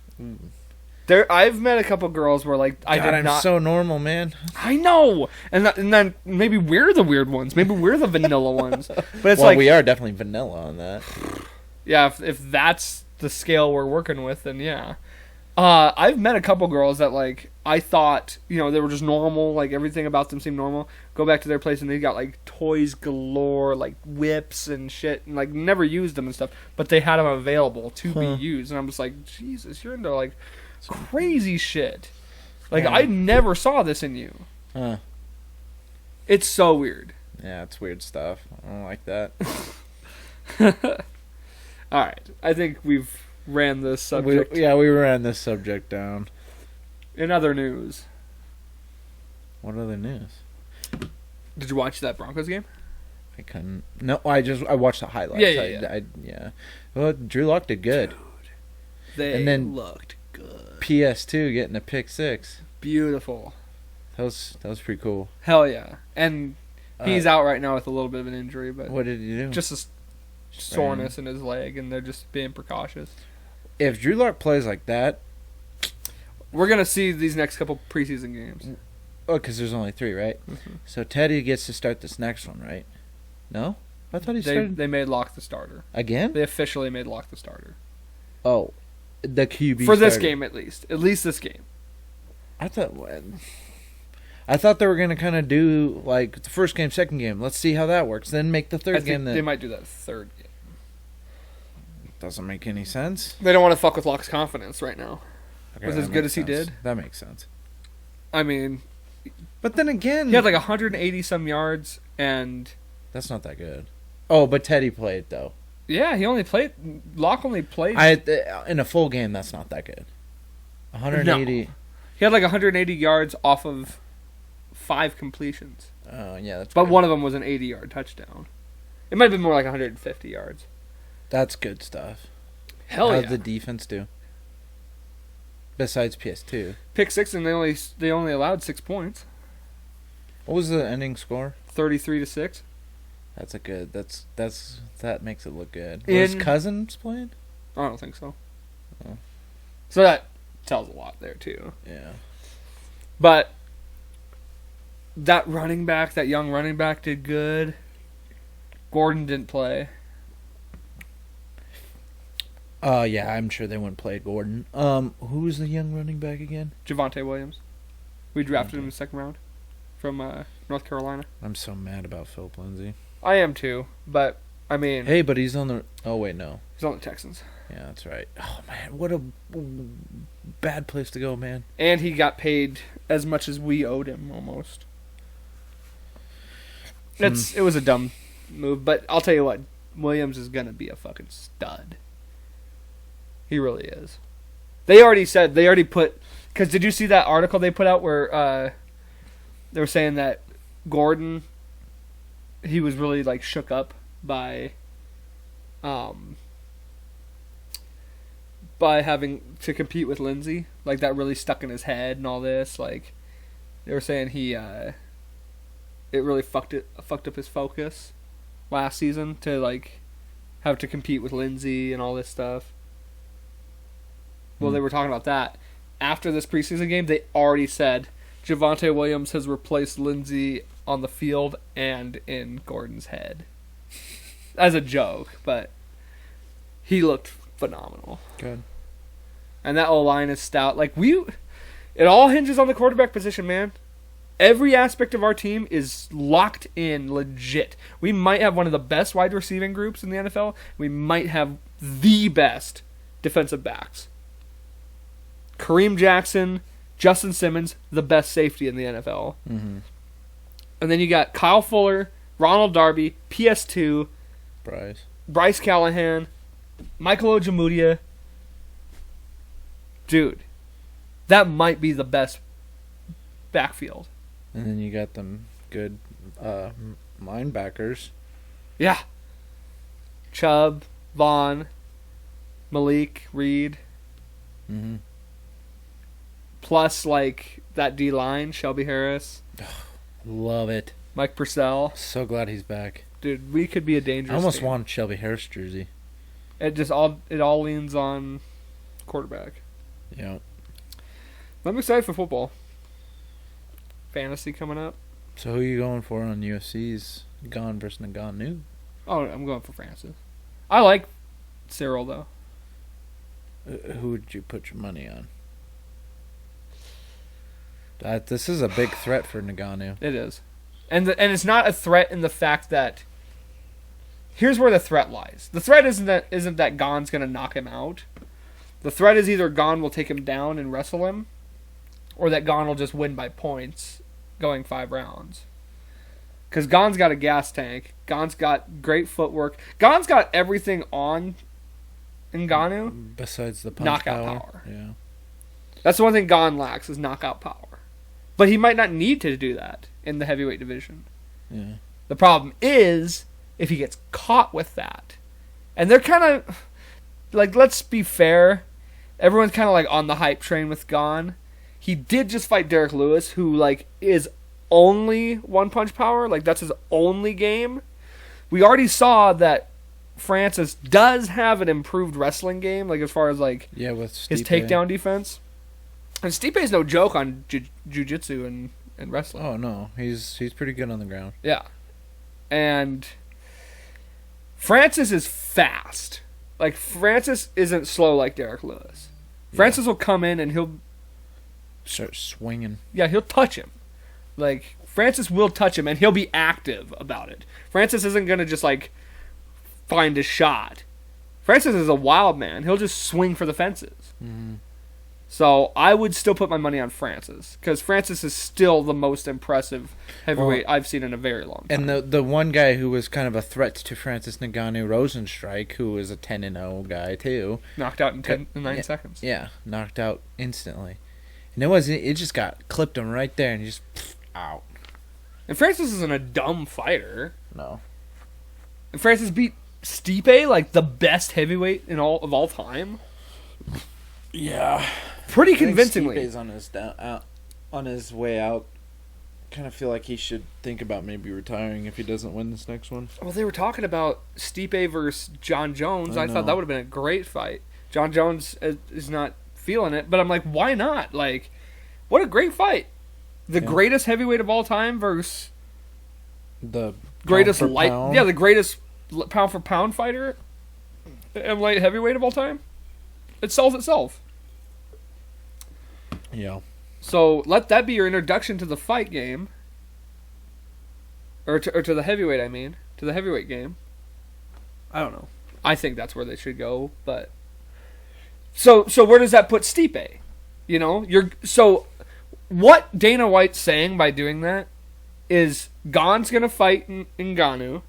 I've met a couple girls where like I'm so normal, man. I know, and then maybe we're the weird ones. Maybe we're the vanilla ones. But it's we are definitely vanilla on that. Yeah, if that's the scale we're working with, then yeah. I've met a couple girls that like I thought they were just normal, like everything about them seemed normal. Go back to their place and they got like toys galore, like whips and shit, and like never used them and stuff, but they had them available to be used, and I'm just like, Jesus, you're into like crazy shit. Like I never saw this in you. It's so weird. Yeah, it's weird stuff. I don't like that. All right, I think we've ran this subject. We ran this subject down. In other news, what other news? Did you watch that Broncos game? I couldn't. No, I watched the highlights. Yeah. Well, Drew Lock did good. Dude, they looked good. PS2 getting a pick 6. Beautiful. That was pretty cool. Hell yeah. And he's out right now with a little bit of an injury, but what did he do? Just a soreness in his leg, and they're just being precautious. If Drew Lock plays like that, we're gonna see these next couple preseason games. Oh, because there's only 3, right? Mm-hmm. So Teddy gets to start this next one, right? No, I thought he started. They made Locke the starter again. They officially made Locke the starter. Oh, the QB for this starter. game at least this game. I thought they were gonna kind of do like the first game, second game. Let's see how that works. Then make the third game. They might do that third game. Doesn't make any sense. They don't want to fuck with Locke's confidence right now. Okay, was as good as he did. That makes sense. I mean, but then again, he had like 180 some yards, and that's not that good. Oh, but Teddy played though. Yeah, Locke only played. In a full game, that's not that good. 180. No. He had like 180 yards off of 5 completions. Oh yeah, that's. But good. One of them was an 80-yard touchdown. It might have been more like 150 yards. That's good stuff. Hell yeah. How'd the defense do? Besides PS2. Pick 6, and they only allowed 6 points. What was the ending score? 33-6. That's a good. That makes it look good. Was Cousins playing? I don't think so. Oh. So that tells a lot there too. Yeah. But that young running back did good. Gordon didn't play. Yeah, I'm sure they wouldn't play Gordon. Who's the young running back again? Javonte Williams. We drafted him in the second round from North Carolina. I'm so mad about Philip Lindsay. I am too, but I mean... Hey, but he's on the... Oh, wait, no. He's on the Texans. Yeah, that's right. Oh, man, what a bad place to go, man. And he got paid as much as we owed him, almost. It was a dumb move, but I'll tell you what. Williams is going to be a fucking stud. He really is. They already put. Because did you see that article they put out where they were saying that Gordon, he was really like shook up by having to compete with Lindsey, like that really stuck in his head and all this. Like they were saying it really fucked up his focus last season to like have to compete with Lindsey and all this stuff. Well, they were talking about that after this preseason game. They already said Javonte Williams has replaced Lindsey on the field and in Gordon's head as a joke, but he looked phenomenal. Good. And that O-line is stout. Like it all hinges on the quarterback position, man. Every aspect of our team is locked in legit. We might have one of the best wide receiving groups in the NFL. We might have the best defensive backs. Kareem Jackson, Justin Simmons, the best safety in the NFL. Mm-hmm. And then you got Kyle Fuller, Ronald Darby, PS2, Bryce Callahan, Michael Ojemudia. Dude, that might be the best backfield. And then you got them good linebackers. Yeah. Chubb, Vaughn, Malik, Reed. Mm-hmm. Plus, like, that D-line, Shelby Harris. Love it. Mike Purcell. So glad he's back. Dude, we could be a dangerous I almost team. want a Shelby Harris jersey. It all leans on quarterback. Yeah. I'm excited for football. Fantasy coming up. So who are you going for on UFC's Gone versus Ngannou? Oh, I'm going for Francis. I like Cyril, though. Who would you put your money on? This is a big threat for Ngannou. It is. And it's not a threat in the fact that... Here's where the threat lies. The threat isn't that Gon's going to knock him out. The threat is either Gon will take him down and wrestle him, or that Gon will just win by points going 5 rounds. Because Gon's got a gas tank. Gon's got great footwork. Gon's got everything on Ngannou. Besides the punch knockout power. Yeah. That's the one thing Gon lacks is knockout power. But he might not need to do that in the heavyweight division. Yeah. The problem is if he gets caught with that. And they're kind of... Like, let's be fair. Everyone's kind of like on the hype train with Gon. He did just fight Derek Lewis, who like is only one punch power. Like that's his only game. We already saw that Francis does have an improved wrestling game, like as far as like with his takedown defense. And Stipe is no joke on jiu-jitsu and wrestling. Oh no, he's pretty good on the ground. Yeah, and Francis is fast. Like, Francis isn't slow like Derek Lewis. Francis will come in and he'll... Start swinging. Yeah, he'll touch him. Like, Francis will touch him and he'll be active about it. Francis isn't going to just, like, find a shot. Francis is a wild man. He'll just swing for the fences. Mm-hmm. So, I would still put my money on Francis. Because Francis is still the most impressive heavyweight I've seen in a very long time. And the one guy who was kind of a threat to Francis Ngannou, Rosenstrike, who was a 10-0 guy too. Knocked out in 9 seconds. Yeah, knocked out instantly. And it just got clipped him right there and just out. And Francis isn't a dumb fighter. No. And Francis beat Stipe, like the best heavyweight of all time. Yeah. Pretty convincingly. Stipe's on his way out. Kind of feel like he should think about maybe retiring if he doesn't win this next one. Well, they were talking about Stipe versus John Jones. I thought that would have been a great fight. John Jones is not feeling it, but I'm like, why not? Like, what a great fight. The greatest heavyweight of all time versus the greatest pound. the greatest pound for pound fighter and light heavyweight of all time. It sells itself. Yeah. So let that be your introduction to the fight game, or to the heavyweight. I mean, to the heavyweight game. I don't know. I think that's where they should go. But so where does that put Stipe? You know, so what Dana White's saying by doing that is Gon's gonna fight Ngannou,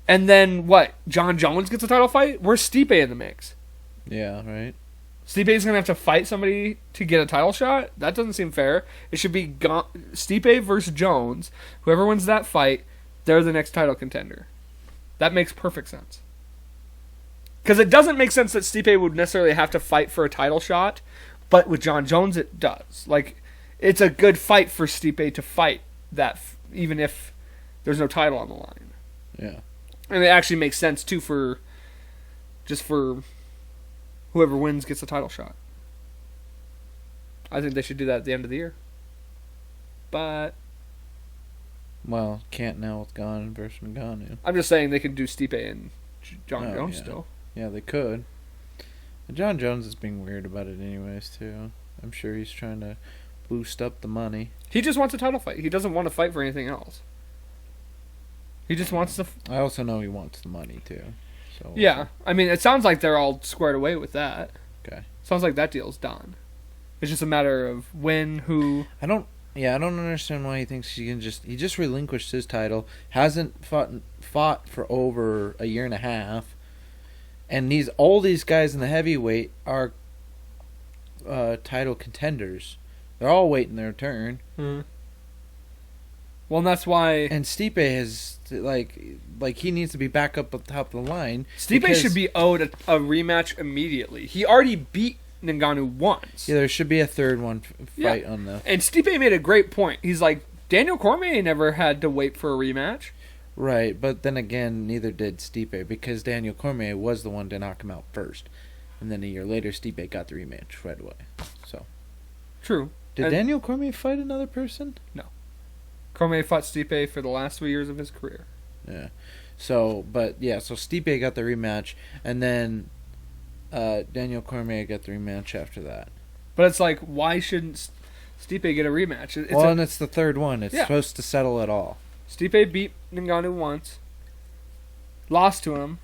and then what? John Jones gets a title fight. Where's Stipe in the mix? Yeah. Right. Stipe's gonna have to fight somebody to get a title shot. That doesn't seem fair. It should be Stipe versus Jones. Whoever wins that fight, they're the next title contender. That makes perfect sense. Because it doesn't make sense that Stipe would necessarily have to fight for a title shot, but with John Jones it does. Like, it's a good fight for Stipe to fight that, even if there's no title on the line. Yeah. And it actually makes sense too for whoever wins gets a title shot. I think they should do that at the end of the year. But Well, can't now with Gone versus Ngannou. I'm just saying they can do Stipe and John Jones yeah. still. Yeah, they could. And John Jones is being weird about it anyways, too. I'm sure he's trying to boost up the money. He just wants a title fight. He doesn't want to fight for anything else. He just wants to... I also know he wants the money, too. So Yeah. I mean, it sounds like they're all squared away with that. Okay. Sounds like that deal's done. It's just a matter of when, who... I don't understand why he thinks he just relinquished his title, hasn't fought for over a year and a half, and all these guys in the heavyweight are title contenders. They're all waiting their turn. Mm-hmm. Well, and that's why... And Stipe has, like he needs to be back up top of the line. Stipe should be owed a rematch immediately. He already beat Ngannou once. Yeah, there should be a third one fight on the... And Stipe made a great point. He's like, Daniel Cormier never had to wait for a rematch. Right, but then again, neither did Stipe, because Daniel Cormier was the one to knock him out first. And then a year later, Stipe got the rematch right away. So True. Did Daniel Cormier fight another person? No. Cormier fought Stipe for the last 3 years of his career. Yeah. So Stipe got the rematch, and then Daniel Cormier got the rematch after that. But it's like, why shouldn't Stipe get a rematch? And it's the third one. It's supposed to settle it all. Stipe beat Ngannou once, lost to him.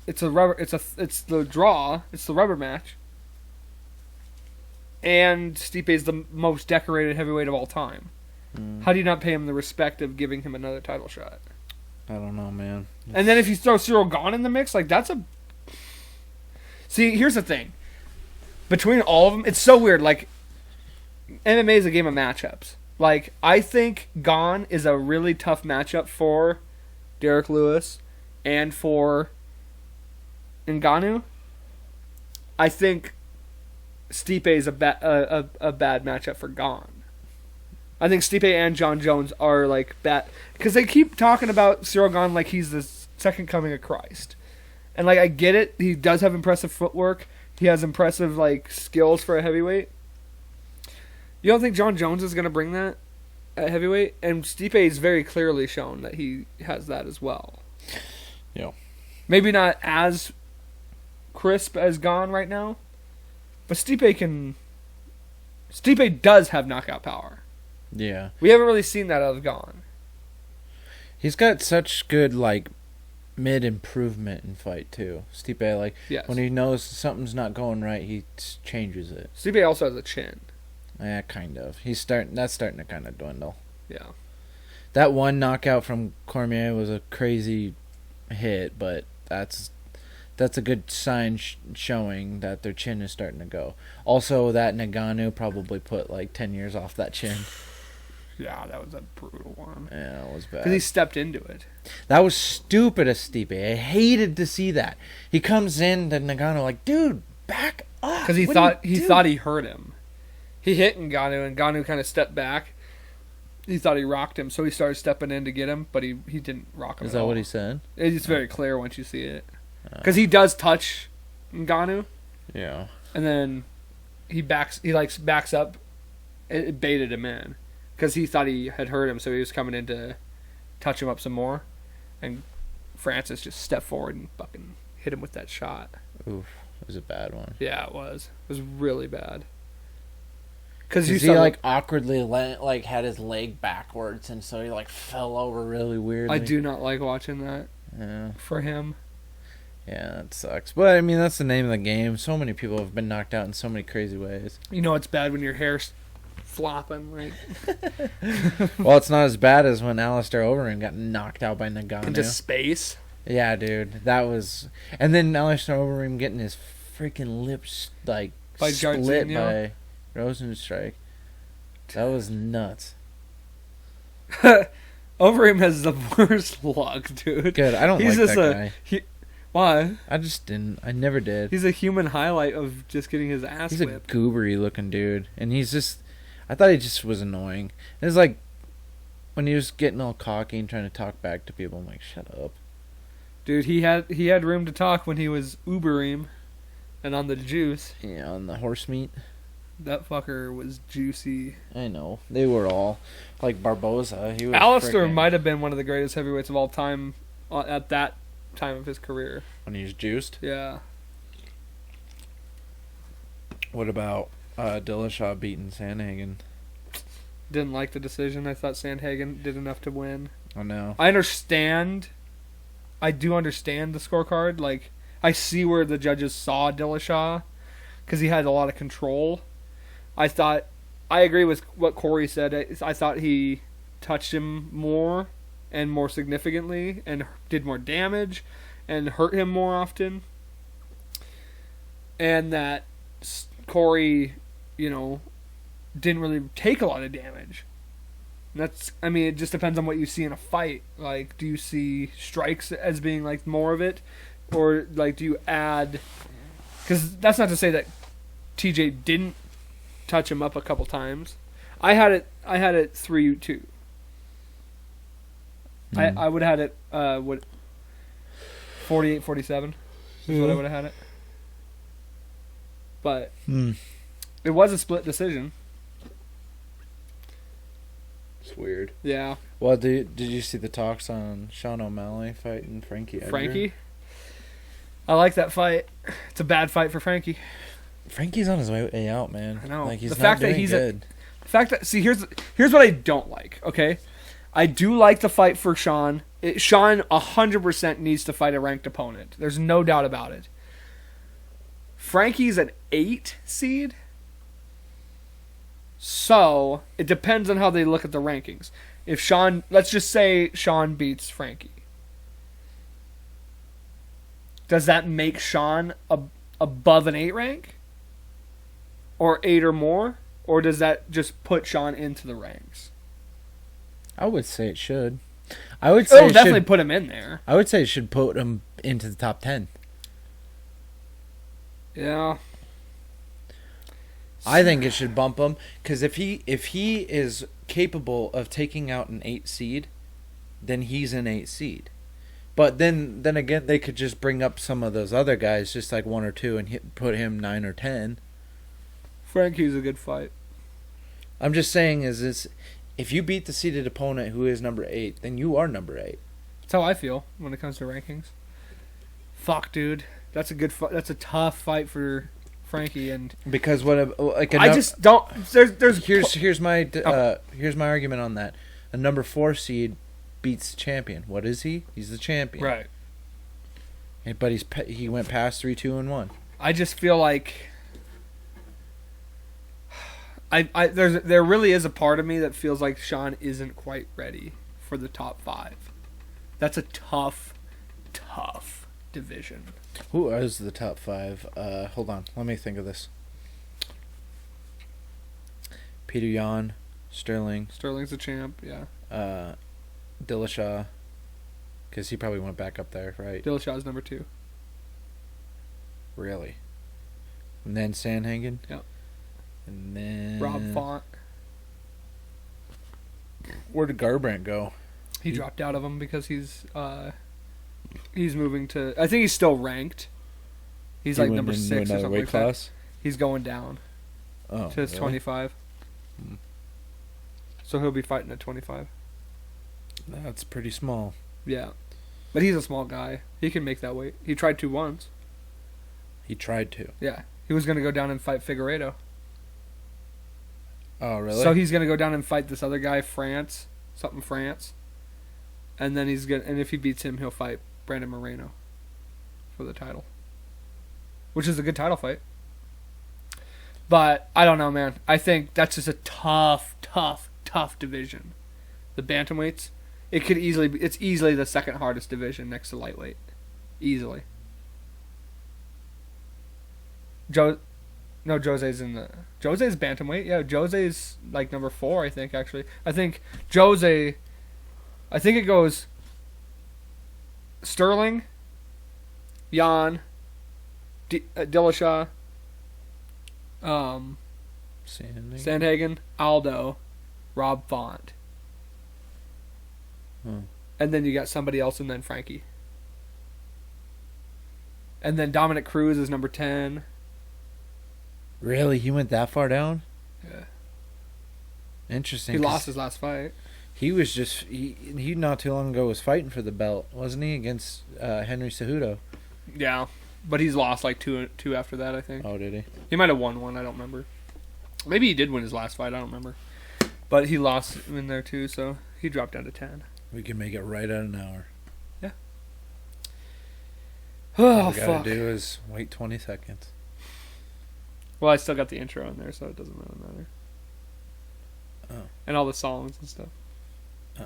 It's the draw. It's the rubber match. And Stipe is the most decorated heavyweight of all time. How do you not pay him the respect of giving him another title shot? I don't know, man. And then if you throw Cyril Gane in the mix, like, that's a... See, here's the thing. Between all of them, it's so weird. Like, MMA is a game of matchups. Like, I think Gane is a really tough matchup for Derek Lewis and for Ngannou. I think Stipe is a bad matchup for Gane. I think Stipe and John Jones are, like, bad. Because they keep talking about Cyril Gane like he's the second coming of Christ. And, like, I get it. He does have impressive footwork. He has impressive, like, skills for a heavyweight. You don't think John Jones is going to bring that at heavyweight? And Stipe is very clearly shown that he has that as well. Yeah. Maybe not as crisp as Gane right now. But Stipe does have knockout power. Yeah. We haven't really seen that out of Gane. He's got such good, like, mid-improvement in fight, too. Stipe, like, when he knows something's not going right, he changes it. Stipe also has a chin. Yeah, kind of. That's starting to kind of dwindle. Yeah. That one knockout from Cormier was a crazy hit, but that's a good sign showing that their chin is starting to go. Also, that Ngannou probably put, like, 10 years off that chin. Yeah, that was a brutal one. Yeah, it was bad. Because he stepped into it. That was stupid of Stipe. I hated to see that. He comes in to Ngannou like, dude, back up. Because he thought he hurt him. He hit Ngannou, and Ngannou kind of stepped back. He thought he rocked him, so he started stepping in to get him, but he didn't rock him. Is that what he said? It's very clear once you see it. Because he does touch Ngannou. Yeah. And then he backs up. It baited him in. Because he thought he had hurt him, so he was coming in to touch him up some more. And Francis just stepped forward and fucking hit him with that shot. Oof. It was a bad one. Yeah, it was. It was really bad. Because he like awkwardly had his leg backwards, and so he like fell over really weirdly. I do not like watching that. Yeah. For him. Yeah, it sucks. But I mean, that's the name of the game. So many people have been knocked out in so many crazy ways. You know, it's bad when your hair's flopping, right? Well, it's not as bad as when Alistair Overeem got knocked out by Ngannou. Into space? Yeah, dude. That was... And then Alistair Overeem getting his freaking lips, like, by split Jairzinho. by Rosenstrike. That was nuts. Overeem has the worst luck, dude. Good. I don't He's like just that guy. Why? I just didn't. I never did. He's a human highlight of just getting his ass He's whipped. a goobery looking dude, and he's just. I thought he just was annoying. It was like when he was getting all cocky and trying to talk back to people. I'm like, shut up. Dude, he had room to talk when he was Ubereem, and on the juice. Yeah, on the horse meat. That fucker was juicy. I know. They were all like Barboza. He was Alistair frickin'- might have been one of the greatest heavyweights of all time at that time of his career. when he was juiced. Yeah. What about Dillashaw beating Sandhagen? Didn't like the decision. I thought Sandhagen did enough to win. Oh no. I understand. I do understand the scorecard. Like, I see where the judges saw Dillashaw because he had a lot of control. I agree with what Corey said. I thought he touched him more and more significantly and did more damage and hurt him more often. And that Corey, didn't really take a lot of damage. It just depends on what you see in a fight. Like, do you see strikes as being, like, more of it? Or, like, do you add... Because that's not to say that TJ didn't touch him up a couple times. I had it 3-2. I would have had it, 48-47 is what I would have had it. But it was a split decision. It's weird. Yeah. Well, did you see the talks on Sean O'Malley fighting Frankie Edgar? Frankie? I like that fight. It's a bad fight for Frankie. Frankie's on his way out, man. I know. Like, he's The not fact that doing he's good. The fact that here's what I don't like. Okay, I do like the fight for Sean. Sean 100% needs to fight a ranked opponent. There's no doubt about it. Frankie's an 8 seed, so it depends on how they look at the rankings. If Sean, let's just say Sean beats Frankie, does that make Sean above an 8 rank, or 8 or more? Or does that just put Sean into the ranks? I would say it should. I would say It'll it definitely should, put him in there. I would say it should put him into the top 10. Yeah. I think it should bump him because if he is capable of taking out an 8 seed, then he's an 8 seed. But then again, they could just bring up some of those other guys, just like 1 or 2, and put him 9 or 10. Frankie's a good fight. I'm just saying if you beat the seeded opponent who is number 8, then you are number 8. That's how I feel when it comes to rankings. Fuck, dude. That's a good fight. That's a tough fight for Frankie, and Because I just don't. here's my argument on that. A number 4 seed beats the champion. What is he? He's the champion. Right. But he went past 3-2-1. I just feel like there really is a part of me that feels like Sean isn't quite ready for the top 5. That's a tough division. Who is the top 5? Hold on. Let me think of this. Peter Yan, Sterling, Sterling's a champ, yeah. Dillashaw, because he probably went back up there, right? Dillashaw's number 2. Really? And then Sandhagen? Yep. And then... Rob Font. Where did Garbrandt go? He dropped out of him because he's moving to... I think he's still ranked. He's like number 6 or something like that. He's going down Oh, to his really? 25. So he'll be fighting at 25. That's pretty small. Yeah. But he's a small guy. He can make that weight. He tried to once. He tried to. Yeah. He was going to go down and fight Figueiredo. Oh, really? So he's going to go down and fight this other guy, France. And then and if he beats him, he'll fight Brandon Moreno for the title. Which is a good title fight. But I don't know, man. I think that's just a tough division. The bantamweights, it's easily the second hardest division next to lightweight. Easily. Joe, No, Jose's in the... Jose's bantamweight? Yeah, Jose's like number 4, I think, actually. I think Jose... I think it goes... Sterling, Jan, Dillashaw, Sandhagen, Aldo, Rob Font. And then you got somebody else, and then Frankie. And then Dominic Cruz is number 10. Really? He went that far down? Yeah. Interesting. He lost his last fight. He was just... He not too long ago was fighting for the belt, wasn't he? Against Henry Cejudo. Yeah. But he's lost like two after that, I think. Oh, did he? He might have won one, I don't remember. Maybe he did win his last fight, I don't remember. But he lost in there too, so he dropped down to 10. We can make it right at an hour. Yeah. All we gotta do is wait 20 seconds. Well, I still got the intro in there, so it doesn't really matter. Oh. And all the songs and stuff. Oh.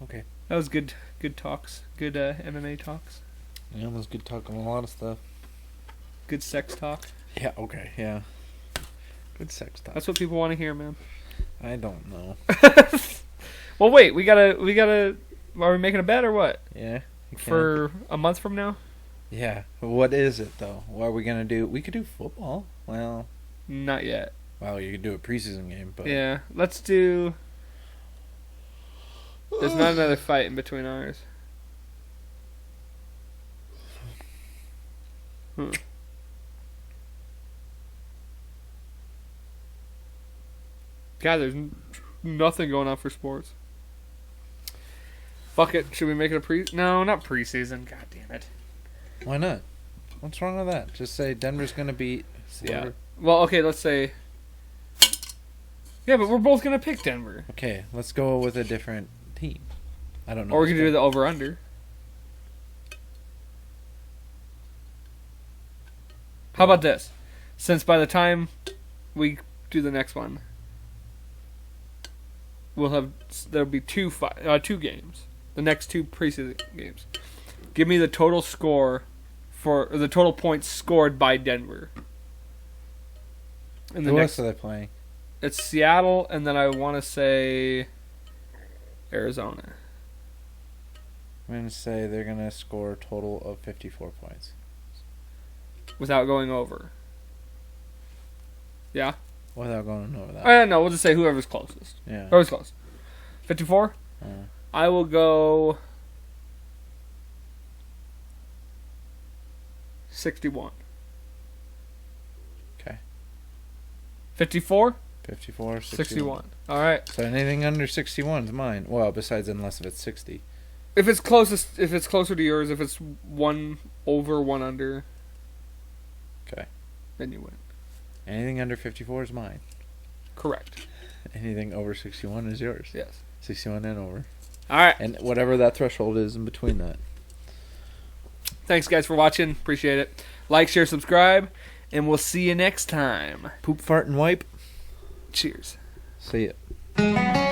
Okay. That was good talks. Good MMA talks. Yeah, it was good talking a lot of stuff. Good sex talk. Yeah, okay, yeah. Good sex talk. That's what people want to hear, man. I don't know. Well, wait, we gotta... Are we making a bet or what? Yeah. For a month from now? Yeah. What is it, though? What are we going to do? We could do football. Well... Not yet. Well, you could do a preseason game, but... Yeah, let's do... There's not another fight in between ours. God, there's nothing going on for sports. Fuck it. Should we make it a No, not preseason. God damn it. Why not? What's wrong with that? Just say Denver's going to beat... Yeah. Well, okay, let's say... Yeah, but we're both going to pick Denver. Okay, let's go with a different team. I don't know. Or we can do the over-under. How about this? Since by the time we do the next one, there'll be two games. The next 2 preseason games. Give me the total score or the total points scored by Denver. Who else are they playing? It's Seattle, and then I want to say Arizona. I'm going to say they're going to score a total of 54 points. Without going over. Yeah? Without going over that. No, we'll just say whoever's closest. Yeah. Whoever's close. 54? I will go 61. Okay. 54? 54, 61. All right. So anything under 61 is mine. Well, besides unless if it's 60. If it's closer to yours, if it's 1 over, 1 under. Okay. Then you win. Anything under 54 is mine. Correct. Anything over 61 is yours. Yes. 61 and over. All right. And whatever that threshold is in between that. Thanks, guys, for watching. Appreciate it. Like, share, subscribe, and we'll see you next time. Poop, fart, and wipe. Cheers. See ya.